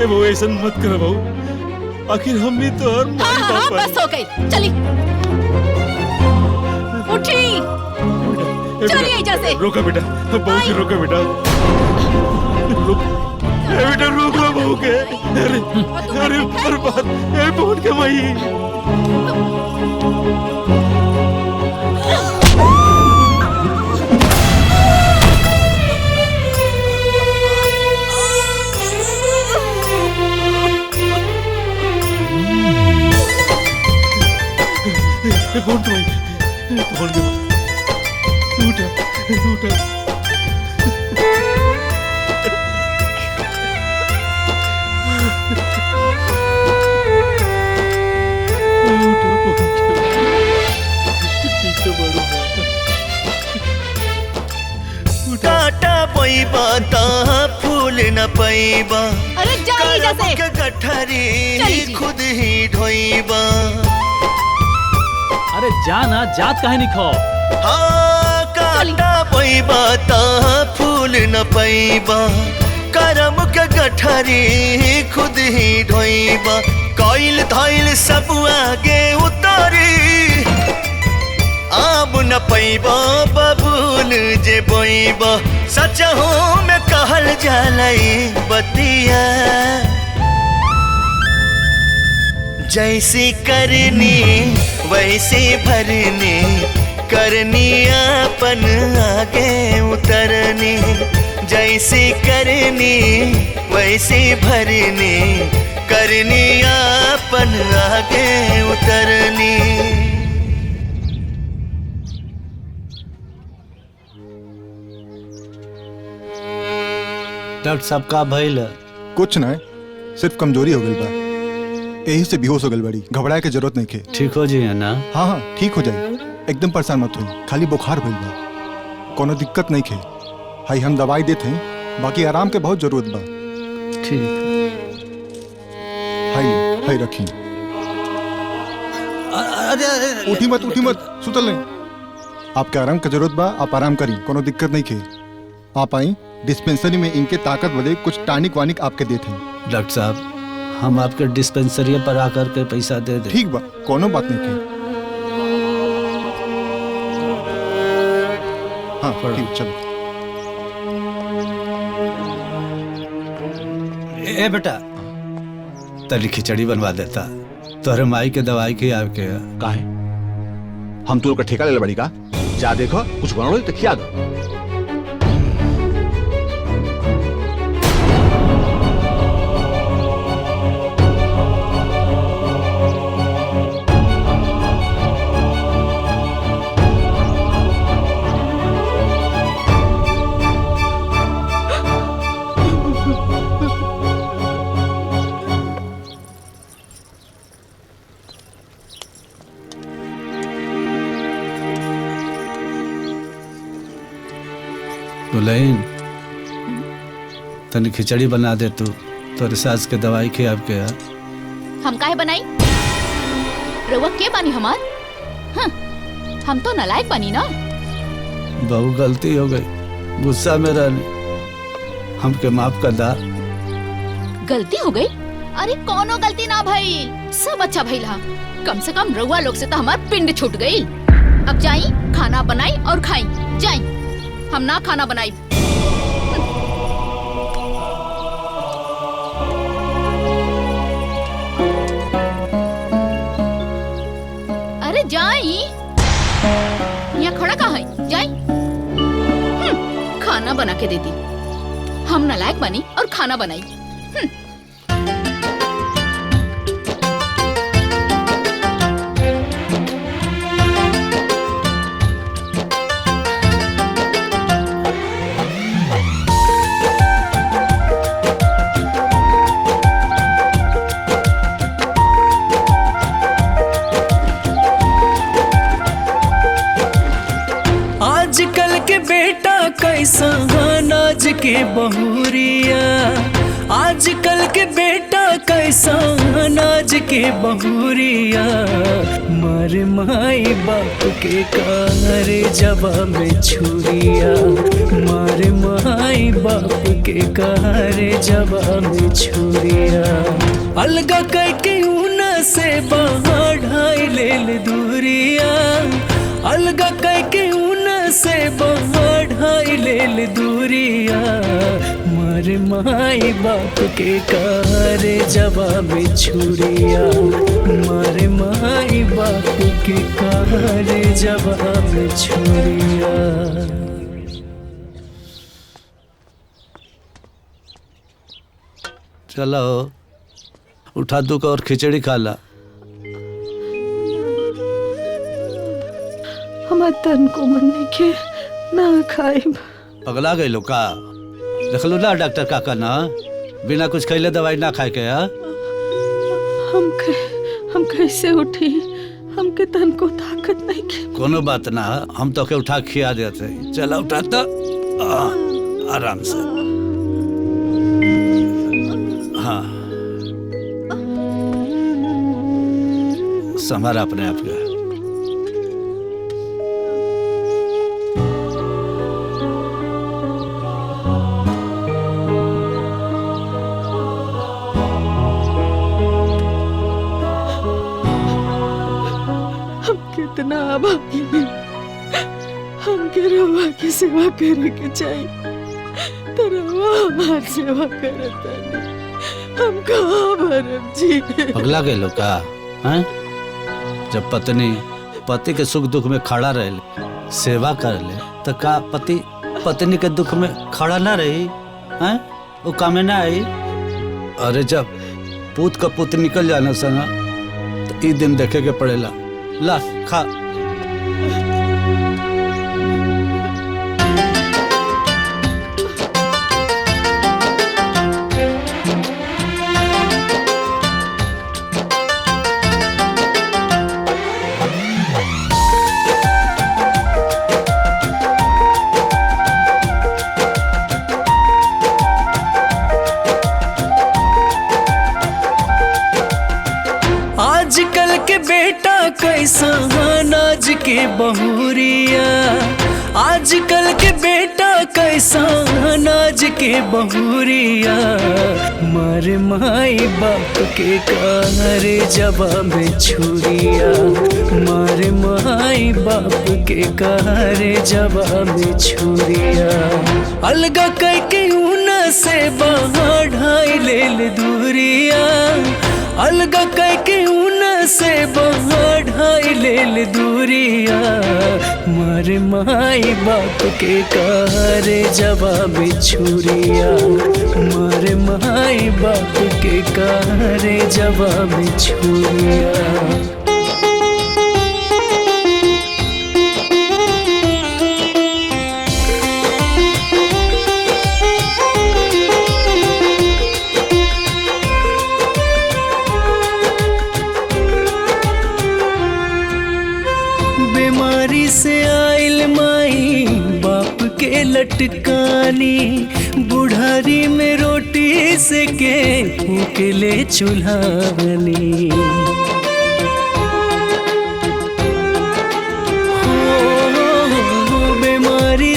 ए वो ऐसा मत कर बहू आखिर हमने तो हर हाँ बस हो गई चली उठी चलिए जैसे रोका बेटा बहू के रोका बेटा बेटा रोक लो बहू के अरे बर्बाद ए बहुत कमाई बहुत कमाई बहुत कमाई उठा काटा पैबा ता फूल न पैबा अरे जाइए जैसे के गठरी खुद ही ढोइबा अरे जाना जात काहे नहीं खाओ हाँ काटा पैबा ता फूल न पैबा करम के गठरी खुद ही ढोइबा कोइल धइल सब आगे उतारी आब न पैबा बबूल जे बोइबा सचहू में कहल जालई बतिया जैसी करनी वैसी भरनी करनी अपन आगे उतरनी जैसी करनी वैसी भरनी करनी अपन आगे उतरनी डॉक्टर साहब का भइल कुछ ना सिर्फ कमजोरी हो गई बा यही से बेहोश हो गई बड़ी घबराए के जरूरत नहीं के ठीक हो जाइए ना हाँ हाँ ठीक हो जाए एकदम परेशान मत हुई खाली बुखार भइल बा कोनो दिक्कत नहीं खे हाई हम दवाई देते हैं बाकी आराम के बहुत जरूरत बा ठीक हाई रखी उठी मत सुतल नहीं आपके आराम की जरूरत बा आप आराम करी कोनो दिक्कत नहीं खे आप आई डिस्पेंसरी में इनके ताकत बदे कुछ टानिक वानिक आपके देते हैं डॉक्टर साहब हम आपके डिस्पेंसरी पर आकर के पैसा दे दे ठीक बा कोनो बात नहीं खे हाँ ठीक चलो ए बेटा तली खिचड़ी बनवा देता तोहरे माई के दवाई के आपके काहे हम तू लोग का ठेका ले बड़ी का जा देखो कुछ बनाओ तो खिया दो दुल्हन तनी खिचड़ी बना दे तू तोरे सास के दवाई के आपके हम काहे बनाई रउआ के बानी हमार हम तो नालायक बनी ना। बहु गलती हो गई, गुस्सा में रहने, हमके माफ कर दा। गलती हो गई? अरे कोनो गलती ना भई, सब अच्छा भइल हा। कम से कम रउआ लोग से तो हमार पिंड छूट गई। अब जाई खाना बनाई और खाई। जाई, हम ना खाना बनाई। अरे जाई, यहाँ खड़ा कहाँ है? जाई, खाना बना के देती। हम नालायक बनी और खाना बनाई। आजकल के बेटा कैसा नाज के बहुरिया, आजकल के बेटा कैसा नाज के बहुरिया, मारे माई बाप के कारे जवा में छुरिया, मारे माई बाप के कारे जवा में छुरिया, अलगा करके ऊना से बढ़ाई ले दूरिया, अलगा करके ऊना से बढ़ाई ले दूरिया, मारे माई बाप के कारे जवा में छुरिया, मारे माई बाप के कारे जवा में छुरिया। चलो उठा दू और खिचड़ी खा ला। हमार तन को मन नहीं के ना खाए। पगला गई लो का? देख लो ना डॉक्टर काका ना, बिना कुछ खैले दवाई ना खाए के। हम कैसे उठी? हमके तन को ताकत नहीं के। कोनो बात ना, हम तो के उठा खिया देते। चला उठा तो आराम से। हाँ संभाल अपने आप का। कितना अभागी हैं, हमके रवा की सेवा करे के चाहिए तो रवा हमार सेवा करता नहीं। हम कहाँ भरम जी? पगला गए लोग का हैं? जब पत्नी पति के सुख दुख में खड़ा रहे, सेवा कर ले, तो का पति पत्नी के दुख में खड़ा ना रही हैं? वो काम ना आई। अरे जब पूत का पुत निकल जाना सना तो ई दिन देखे के पड़ेला। ला खा। आजकल के बेटा कैसा नाज के बहुरिया, आजकल के बेटा कैसा नाज के बहुरिया, मारे माई बाप के कारे जवा में छुरिया, मारे माई बाप के कारे जवा में छुरिया, अलगा करके ऊना से बढ़ाई ले दूरिया, अलगा करके ऊना से बढ़ाई ले दूरिया, मारे माई बाप के कारे जवा में छुरिया, मारे माई बाप के कारे जवा में छुरिया। बीमारी से आइल माई बाप के लटकानी, बुढ़ारी में रोटी से के फूकले चूल्हानी।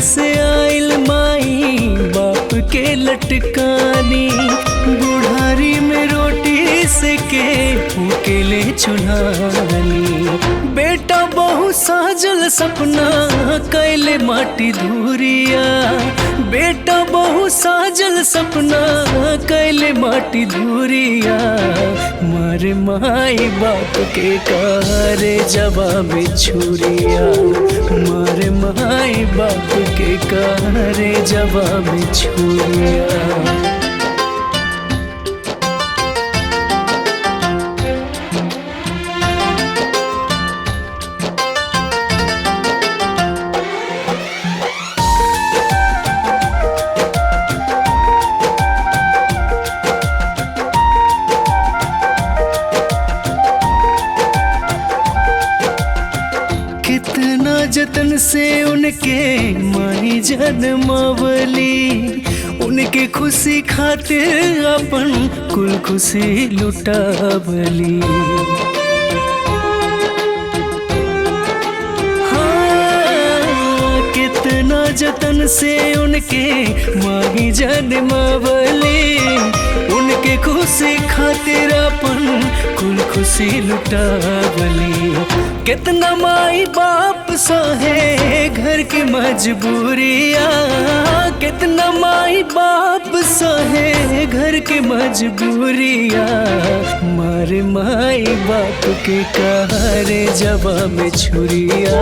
से आइल माई बाप के लटकानी, बुढ़ारी में रोटी से के फूकेले चुल्हानी। बेटा बहु साजल सपना कैले माटी धूरिया, बेटा बहु साजल सपना कैले माटी धूरिया। मारे माई बाप के कारे जवाब छुरिया, मारे माई बाप के कारे जवाब छुरिया। जतन से उनके माई जन्मावली, उनके खुशी खातिर अपन कुल खुशी लुटावली। हाँ, कितना जतन से उनके माई जन्मावली, उनके खुशी खातिर अपन कुल खुशी लुटावली। कितना माई बाप सहे घर की मजबूरिया, कितना माई बाप सहे घर की मजबूरिया। मारे माई बाप के कारे जवाब छुरिया,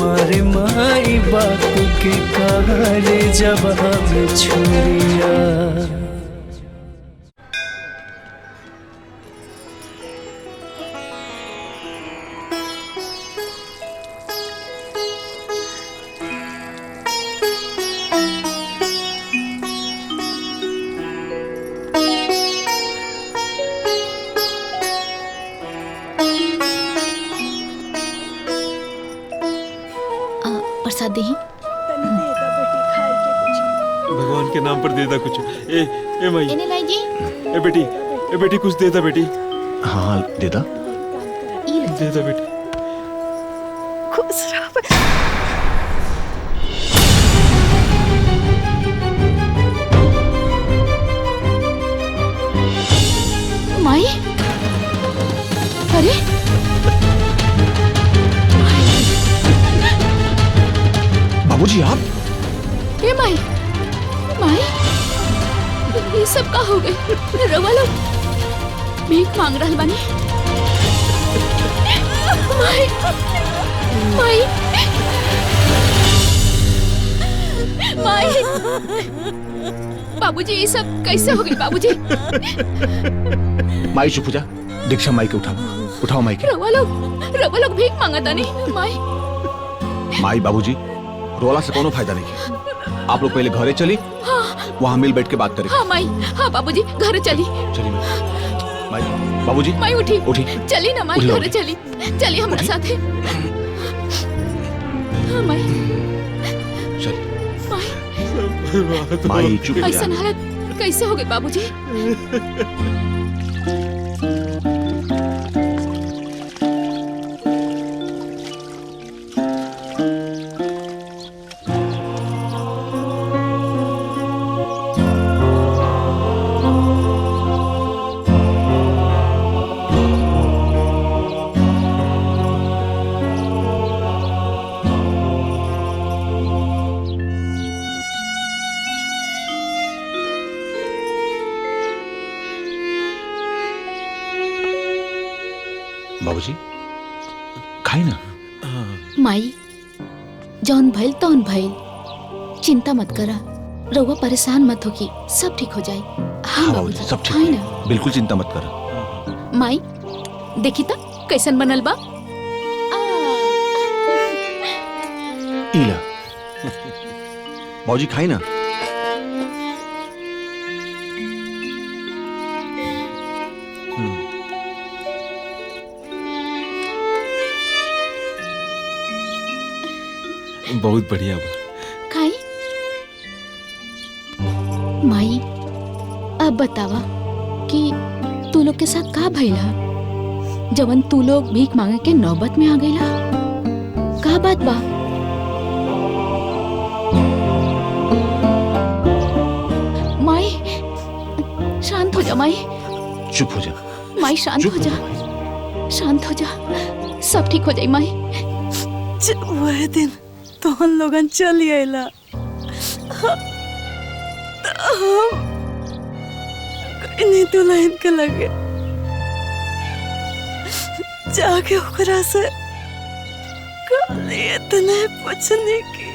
मारे माई बाप के कारे जवाब छुरिया। प्रसाद दे भगवान के नाम पर दे दा कुछ। ए माई, इन्हें लाई जी। ए बेटी कुछ दे दा बेटी। हाँ दे दा, दे दा बेटी। खुश रहो। माई, अरे बाबूजी आप? ये माई, माई, ये सब का हो गए? रवा लोग भीख मांग रहा बानी। माई, माई, माई, बाबूजी ये सब कैसे हो गई? बाबूजी माई चुप हो जा, दीक्षा माई के उठाओ माई के। रवा लोग भीख मांगा था नहीं। माई, माई बाबूजी रोला से कोनो फायदा नहीं। आप लोग पहले घरे चली, हाँ, वहाँ मिल बैठ के बात करें। हाँ माई, हाँ बाबूजी घर चली। चलिए माई, बाबूजी माई उठी चली ना माई, घर चली हमारे साथ है। हाँ माई, माई चुप हो जा। ऐसा हालत कैसे हो गई बाबूजी? बाबूजी खाई ना। माई, जौन भइल तौन भइल, चिंता मत करा, रउआ परेशान मत होगी, सब ठीक हो जाए। हाँ बाबूजी सब ठीक है, बिल्कुल चिंता मत कर। माई देखी तो कैसन बनल बा। इला बाबूजी खाई ना। बहुत बढ़िया बा। खाई। माई अब बतावा कि तू लोग के साथ का भइला, जवन तू लोग भीख मांगे के नौबत में आ गईला? का बात बा? जा माई, चुप हो जा। माई शांत हो जा, शांत हो जा, सब ठीक हो जाई माई। वह दिन तो हम लोगन चल आइला, नहीं दुल्हन के लगे जाके ओकरा से इतने पूछने की।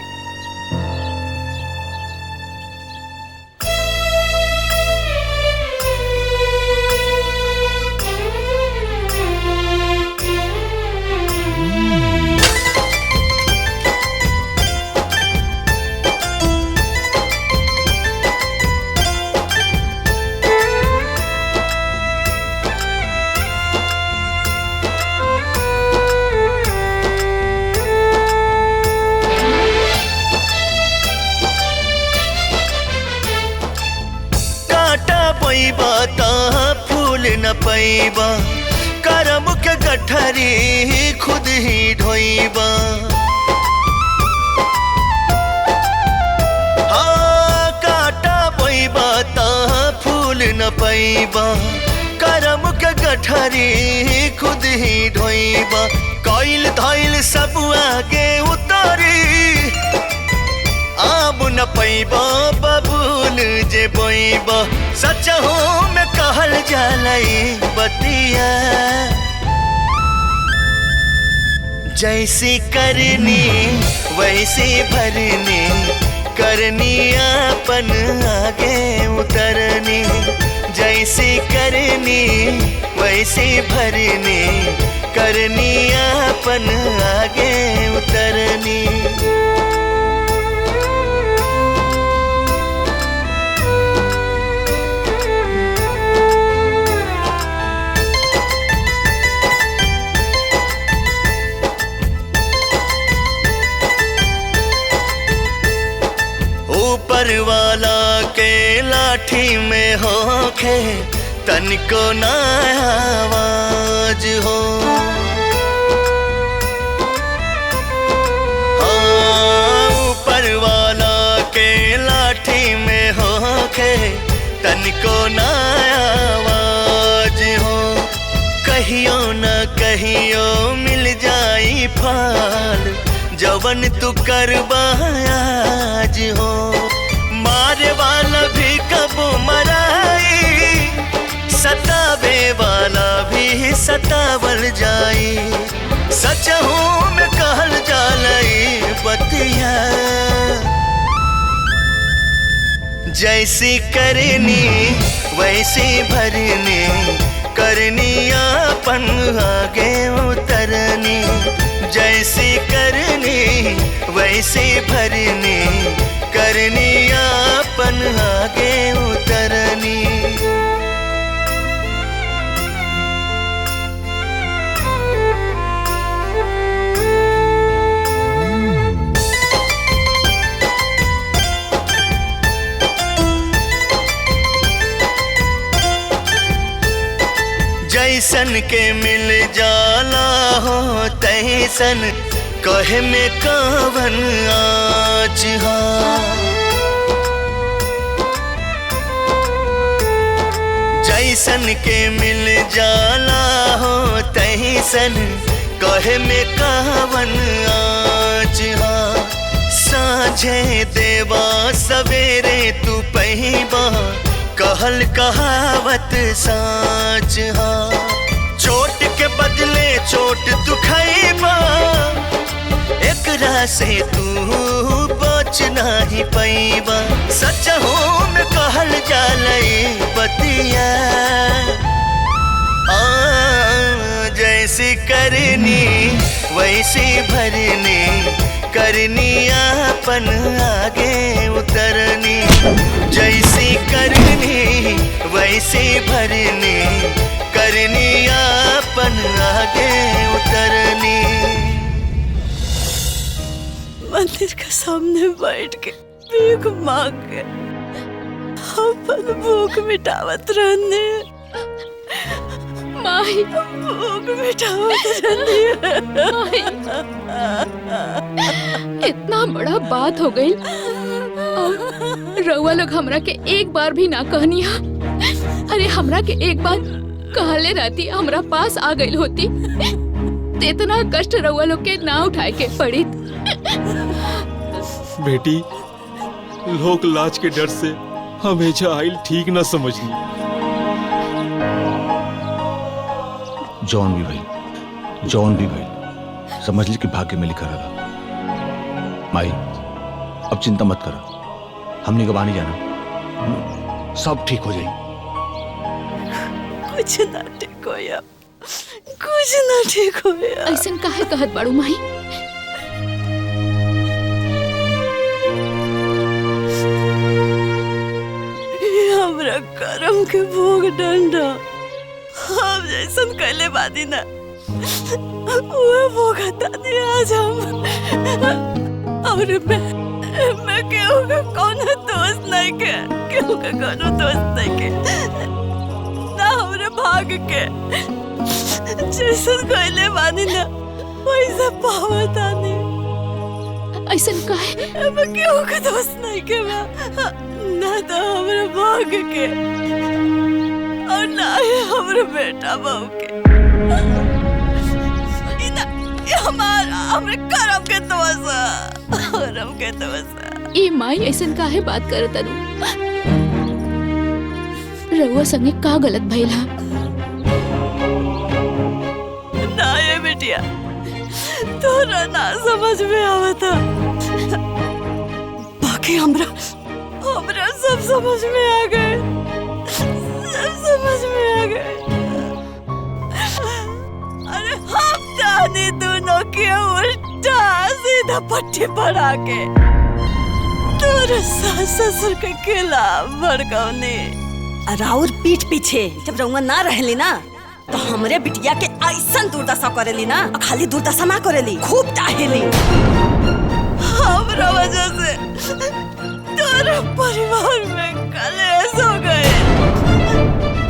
न पैबा करम के गठरी खुद ही ढोइबा। हाँ काटा पैबा ता फूल न पैबा करम के गठरी खुद ही ढोइबा। कोइल धइल सब आगे उतारी आब न पैबा बबूल जे बोइबा। सच हो में कहल जालई बतिया जैसी करनी वैसी भरनी करनी अपन आगे उतरनी। जैसी करनी वैसी भरनी करनी अपन आगे उतरनी। ऊपर वाला के लाठी में होखे तनिको ना आवाज हो। हाँ ऊपर वाला के लाठी में होखे तनिको ना आवाज हो। कहियो न कहियो मिल जाई फाल जवन तू करबा आज हो। मारे वाला भी कब मराई सतावे वाला भी सतावल जाई। सच हूँ में कहल जालई बतिया जैसी करनी वैसी भरनी करनी अपन आगे उतरनी। जैसी करनी वैसी भरनी करनी अपन आगे उतरनी। जैसन के मिल जाला हो तैसन कहे में कवन आज हा। जैसन के मिल जाला हो तैसन कहे में कवन आज हा। साँझे देवा सवेरे तू पहिबा कहल कहावत साँच हा। चोट के बदले चोट तू खइबा एकरा से तू बच नहीं पैबा। सच हो में कहल जालई बतिया जैसी करनी वैसी भरनी करनी अपन आगे उतरनी। जैसी करनी वैसी भरनी करनी अपन आगे उतरनी। मंदिर के सामने बैठ के भीख मांग के अपन भूख मिटावत रहने। माही भूख मिटावत रहने। इतना बड़ा बात हो गई और रउआ लोग हमरा के एक बार भी ना कहनी हा। अरे हमरा के एक बार कहले रहती हमरा पास आ गई होती तो इतना कष्ट रउआ लोग के ना उठाए के पड़ी। बेटी लोक लाज के डर से हमेशा आइल ठीक ना समझनी। जौन भी भाई समझ ली कि भाग्य में लिखा रहा। माई अब चिंता मत करो, हमने गवा नहीं जाना, सब ठीक हो जाएगी। कुछ ना ठीक हो या कुछ ना ठीक हो या। ऐसन काहे कहत बाड़ू माई? हमरा करम के भोग डंडा हम जैसन कैले बादी ना वो भोगता नहीं आज हम। और मैं केहू का कोनो दोस्त नहीं के, केहू का कोनो दोस्त नहीं के ना हमरे भाग के जैसन कैले बादी ना वैसा पावता नहीं। ऐसन काहे? मैं केहू का दोस्त नहीं के ना तो हमरे भाग के और ना ही हमरे बेटा बहू के। हमरे करम के दोस्त ए माई ऐसन काहे बात करत अनु? रउआ संगे का गलत भइल हा? ना ये बेटिया तोरा ना समझ में आवता, बाकी हमरा सब समझ में आ गए, सब समझ में आ गए। अरे हम जाने दोनों के उल्टा सीधा पट्टी पड़ा के तोरे सास ससुर के खिलाफ भड़काउने। और पीठ पीछे जब रउआ ना रहली ना तो हमरे बिटिया के ऐसन दुर्दशा करेली ना, खाली दुर्दशा ना करेली, खूब चाहेली। हमरा वजह से तोरे परिवार में कलेश हो गए।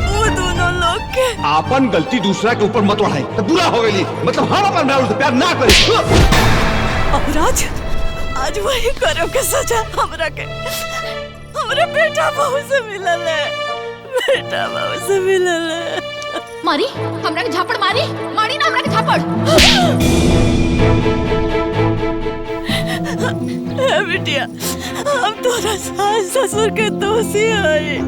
वो दोनों लोग के आपन गलती दूसरा के ऊपर मत उठाई तो बुरा हो गई, मतलब हम अपन मेहर से प्यार ना करी। और आज वही करो के सजा हमरा के हमरे बेटा बहू से मिलल है, बेटा बहू से मिलल है। मारी हमरा के झापड़ मारी ना हमरा के झापड़। बिटिया हम तोरा सास ससुर के दोषी है,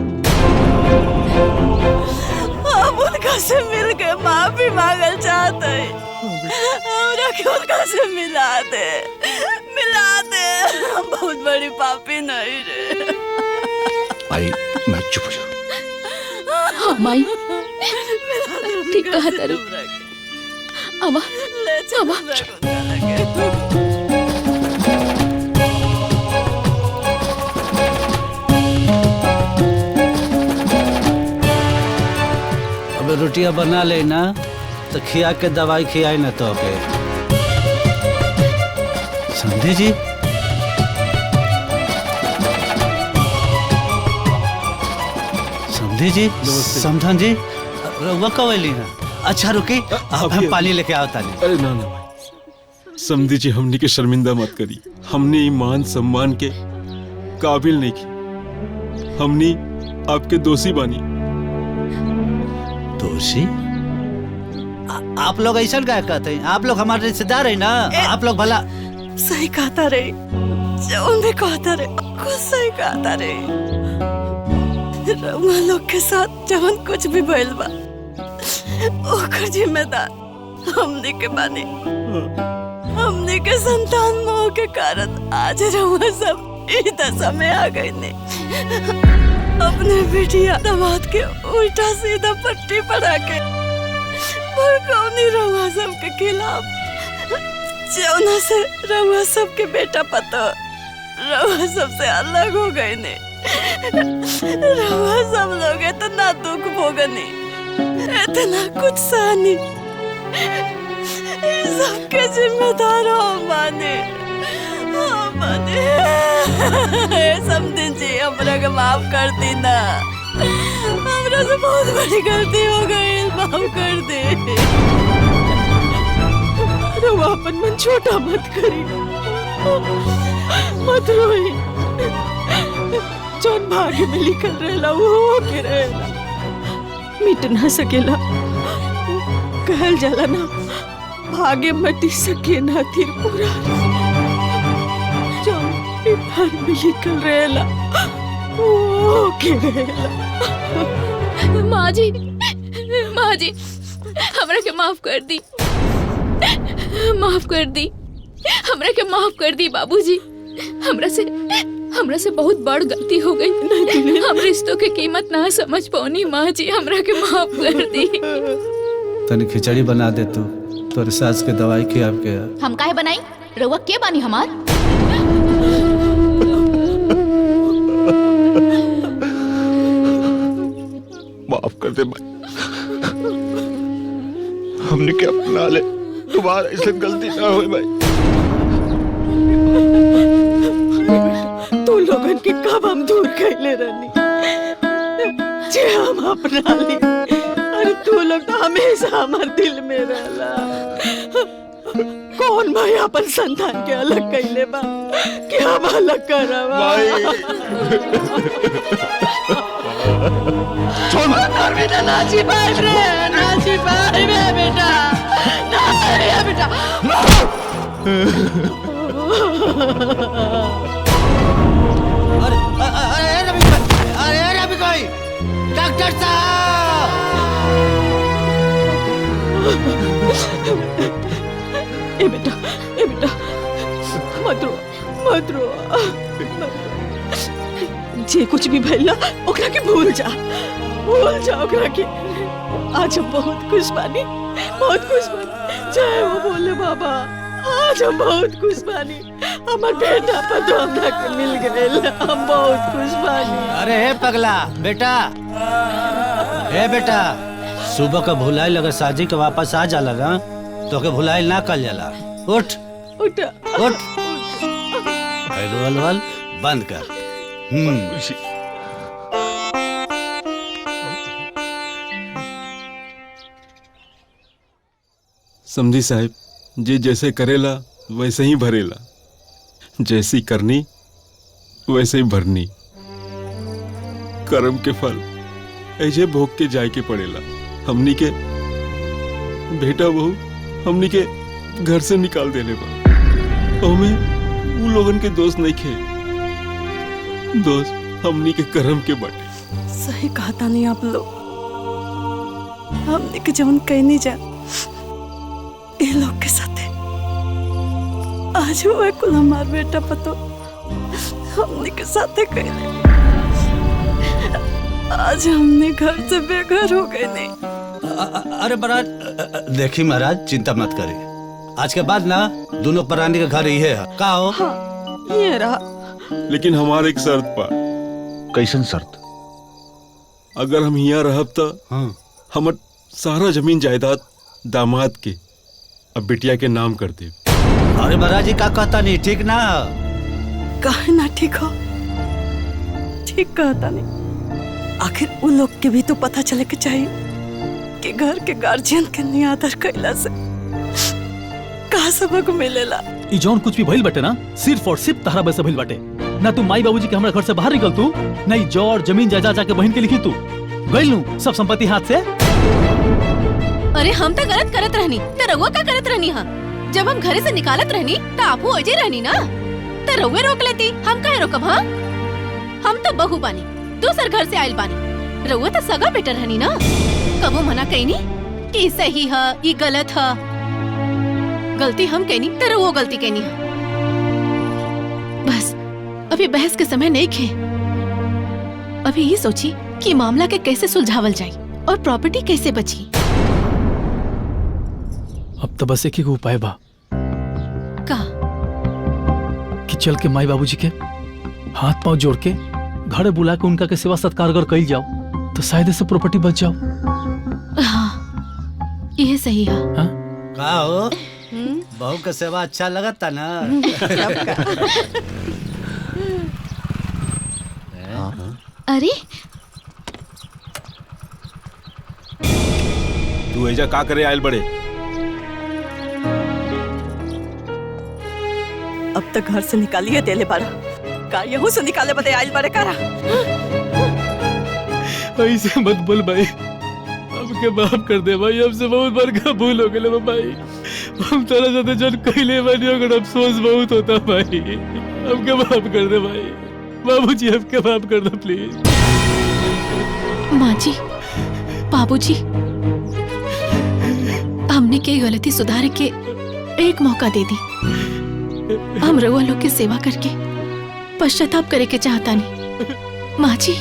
हम उनका से मिल के माफी मांगल चाहते हैं। हमरा के उनका से मिला दे, हम बहुत बड़ी पापी नहीं रे। भाई मैं चुप हो जाऊं। हाँ माई ठीक कहा तारू। आवा अब रोटियां बना लेना तो खिया के दवाई खियाई ना तो के। समझे जी? समझे जी? समझन जी रउआ कब अली ना? अच्छा रुकी हम पानी लेके आवता नहीं। अरे ना समझी जी हमनी के शर्मिंदा मत करी, हमने ईमान सम्मान के काबिल नहीं की, हमनी आपके दोषी बानी। दोषी? आप लोग ऐसा क्या कहते हैं? आप लोग हमारे रिश्तेदार है ना, आप लोग भला। सही कहता रे, जो भी कहता रे कुछ सही कहता रे। रउआ लोग के साथ जवन कुछ भी भइल बा ओकर जिम्मेदार हमने के बानी। हमने के संतान मोह के कारण आज रउआ सब इस दशा में आ गए ने। अपने बिटिया दामाद के उल्टा सीधा पट्टी पड़ा के भड़काउने रउआ सब के खिलाफ, जौना से रउआ सब के बेटा पता रउआ सबसे अलग हो गए ने। रउआ सब लोग इतना दुख भोगनी, इतना कुछ सहनी, सबके जिम्मेदार हम माने। समझे जी हमरा के माफ कर दी ना, हमरा से बहुत बड़ी गलती हो गई, माफ कर दे। रउआ अपन मन छोटा मत करी, मत रोई। जौन भाग्य में लिखल रहेला वो होके रहेला। मिट ना सकेला। कहल जाला ना, भागे मटी सके ना त्रिपुरा। जो घर में निकल रहेला वो के रहेला। माँ जी, माँ जी, हमरा के माफ कर दी, माफ कर दी, हमरा के माफ कर दी बाबूजी। हमरा से बहुत बड़ गलती हो गई। हम रिश्तों के कीमत ना समझ पौनी। माँ जी हमरा के माफ कर दी। तनी खिचड़ी बना दे तू, तोरे सास के दवाई खिया के। हम काहे बनाई? रउआ के बानी हमार? माफ कर दे भाई, हमने क्या अपना ले, दोबारा ऐसे गलती ना हो भाई। तू लोगन के कब हम दूर कैले रहनी, जे हम अपना ली। अरे तू लोग तो हमेशा हमारे दिल में रहला। कौन भाई अपन संतान के अलग कैले बा कि हम अलग करवा? बेटा नाची भाई रे, नाची भाई रे बेटा, ना रे बेटा। अरे रवि कोई डॉक्टर साहब। ए बेटा मत रो, मत रो। जे कुछ भी भइला ओकरा के भूल जा ओकरा के। आज हम बहुत खुश बानी, बहुत खुश बानी। जय हो बोले बाबा, आज हम बहुत खुश बानी। हमार बेटा पतो हमरा के मिल गए, हम बहुत खुश बानी। अरे हे पगला बेटा, हे बेटा, सुबह का भुलाई लगा साजी के वापस आ जाला ना, तो के भुलाई ना कर जाला। उठ उठ उठ, रोल बंद कर। समझी साहब, जे जैसे करेला वैसे ही भरेला, जैसी करनी वैसे ही भरनी। कर्म के फल ऐसे भोग के जाए के पड़ेला। हमनी के बेटा बहू हमनी के घर से निकाल देले बा, ओमे उ लोगन के दोस्त नहीं खे, दोस्त हमनी के कर्म के बाटे। सही कहता नहीं आप लोग, हमने के जवन कहनी जा ये लोग के साथे। आज हुआ कुल हमार बेटा पतो हमने के साथे कहले। आज हमने घर से बेघर हो गए। नहीं अरे महाराज, देखी महाराज, चिंता मत करिए। आज के बाद ना दोनों प्राणी का घर ही है। का हो? हाँ, ये रहा। लेकिन हमारे एक शर्त पा। कैसन शर्त? अगर हम यहाँ रहब तो हमर सारा जमीन जायदाद दामाद के अब बिटिया के नाम कर दे। अरे महाराज जी का कहता नहीं, ठीक ना? काहे ना ठीक हो? ठीक कहता नहीं। आखिर उन लोग के भी तो पता चले के चाहिए कि घर के गार्जियन के नियादर कैला से का सबक मिलेला। ई जौन कुछ भी भइल बाटे ना, सिर्फ और सिर्फ तहरा वजह से भइल बाटे। ना तू माई बाबूजी के हमरा घर से बाहर निकल तू, नहीं जोर जमीन जायदाद जाके बहन के लिखी तू गइल नू सब संपत्ति हाथ से। अरे हम तो गलत करत रहनी, तो रउआ का करत रहनी? हाँ, जब हम घरे से निकालत रहनी तो आपू अजय रहनी ना, तो रउए रोक लेती। हम काहे रोकब? हाँ, हम तो बहू बानी, दूसर घर से आइल बानी। रउआ तो सगा बेटा रहनी ना, कबो मना कईनी कि सही है ये गलत है। गलती हम कहनी तो रउआ गलती कहनी है। बस अभी बहस के समय नहीं खे। अभी ये सोची कि मामला के कैसे सुलझावल जाए और प्रॉपर्टी कैसे बची। अब तो बस एक ही उपाय बा का कि चल के माई बाबूजी के हाथ पांव जोड़ के घरे बुला के उनका के सेवा सत्कार कर कइल जाओ, तो शायद से प्रॉपर्टी बच जाओ। हाँ, ये सही है। का हो? बहू का सेवा अच्छा लगता ना? अरे तू ऐजा का करे आयल बड़े? अब तक घर से निकालिए देले बारा, का यहू से निकाले बदे आइल बारे कारा? ऐसे मत बोल भाई, हमके माफ कर दे भाई, हमसे बहुत बड़का भूल हो गया भाई। हम तेरे साथ जन कहले बानी अगर अफसोस बहुत होता भाई, हमके माफ कर दे भाई। बाबूजी हमके माफ कर दो प्लीज। माँ जी, बाबूजी, हमने के गलती सुधार के एक मौका दे दी। हम रउआ लोग की सेवा करके पश्चाताप करे के चाहता नहीं। माँ जी,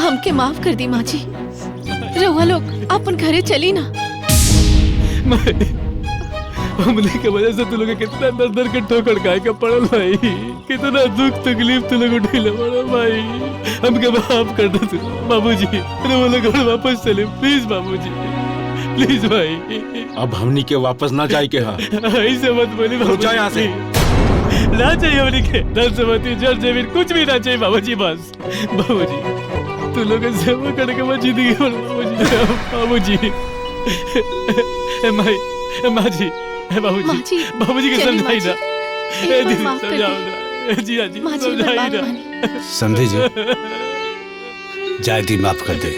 हमके माफ कर दी माँ जी। रउआ लोग अपन घरे चली ना। हमने के वजह से तू लोग कितना दर दर के ठोकर खाए के पड़ल भाई, कितना दुख तकलीफ तू लोग उठेले पड़ल भाई। हमके माफ कर दे तू बाबूजी, रउआ लोग घर वापस चले प्लीज बाबूजी, प्लीज भाई। अब हमनी के वापस ना जाए के हा। ऐसे मत बोली बाबूजी, यहाँ से ना चाहिए हमनी के दसमती जल जमीन कुछ भी ना चाहिए बाबूजी। बस बाबूजी तू लोग सेवा करके मैं जिंदगी भर बाबूजी। माँ जी, बाबूजी, बाबूजी के समझाई ना, दीदी समझाओ ना, जी हाँ जी समझाई ना। समझी जी, जाए दी माफ कर दे।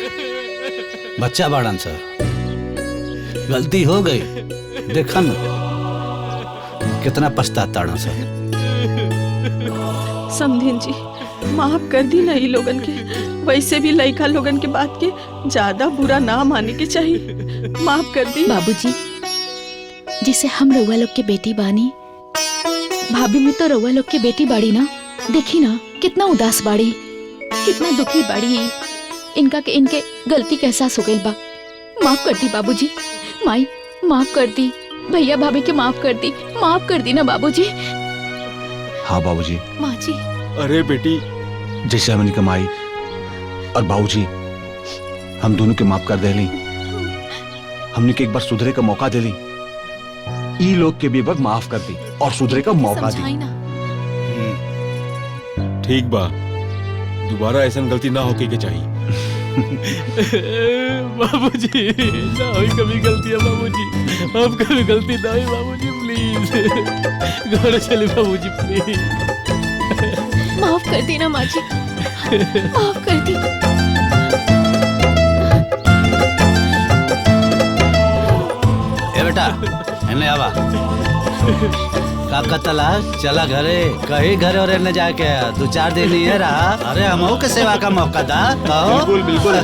बच्चा बाड़न सा, गलती हो गई, देखा ना कितना पछताता सा। समधिन जी माफ कर दी नहीं लोगन के। वैसे भी लड़का लोगन के बात के ज्यादा बुरा ना माने के चाहिए। माफ कर दी बाबूजी। जिसे हम रउआ लोग के बेटी बानी, भाभी में तो रउआ लोग के बेटी बाड़ी ना। देखी ना कितना उदास बाड़ी, कितना दुखी बाड़ी। इनका के इनके गलती का एहसास हो गई बा। माफ कर दी बाबूजी। माई माफ कर दी, भैया भाभी के माफ कर दी, माफ कर दी ना बाबूजी। हाँ बाबूजी। माँ जी। अरे बेटी, जैसे हमने कमाई और बाबूजी हम दोनों के माफ कर दे ली। हमने के एक बार सुधरे का मौका दे ली, ई लोग के भी एक बार माफ कर दी और सुधरे का मौका दी। ठीक बा, दोबारा ऐसा गलती ना होके के चाहिए। बाबूजी ना हुई कभी गलतियां बाबूजी, अब कभी गलती ना हुई बाबूजी प्लीज। घर चले बाबूजी प्लीज। माफ कर दी ना माँ जी, माफ कर दी। ए बेटा एने आवा। काका तलाश चला घरे, कहीं घरे और एने जाके 2-4 दिन ही है रहा। अरे हमहू के सेवा का मौका था। बिल्कुल बिल्कुल।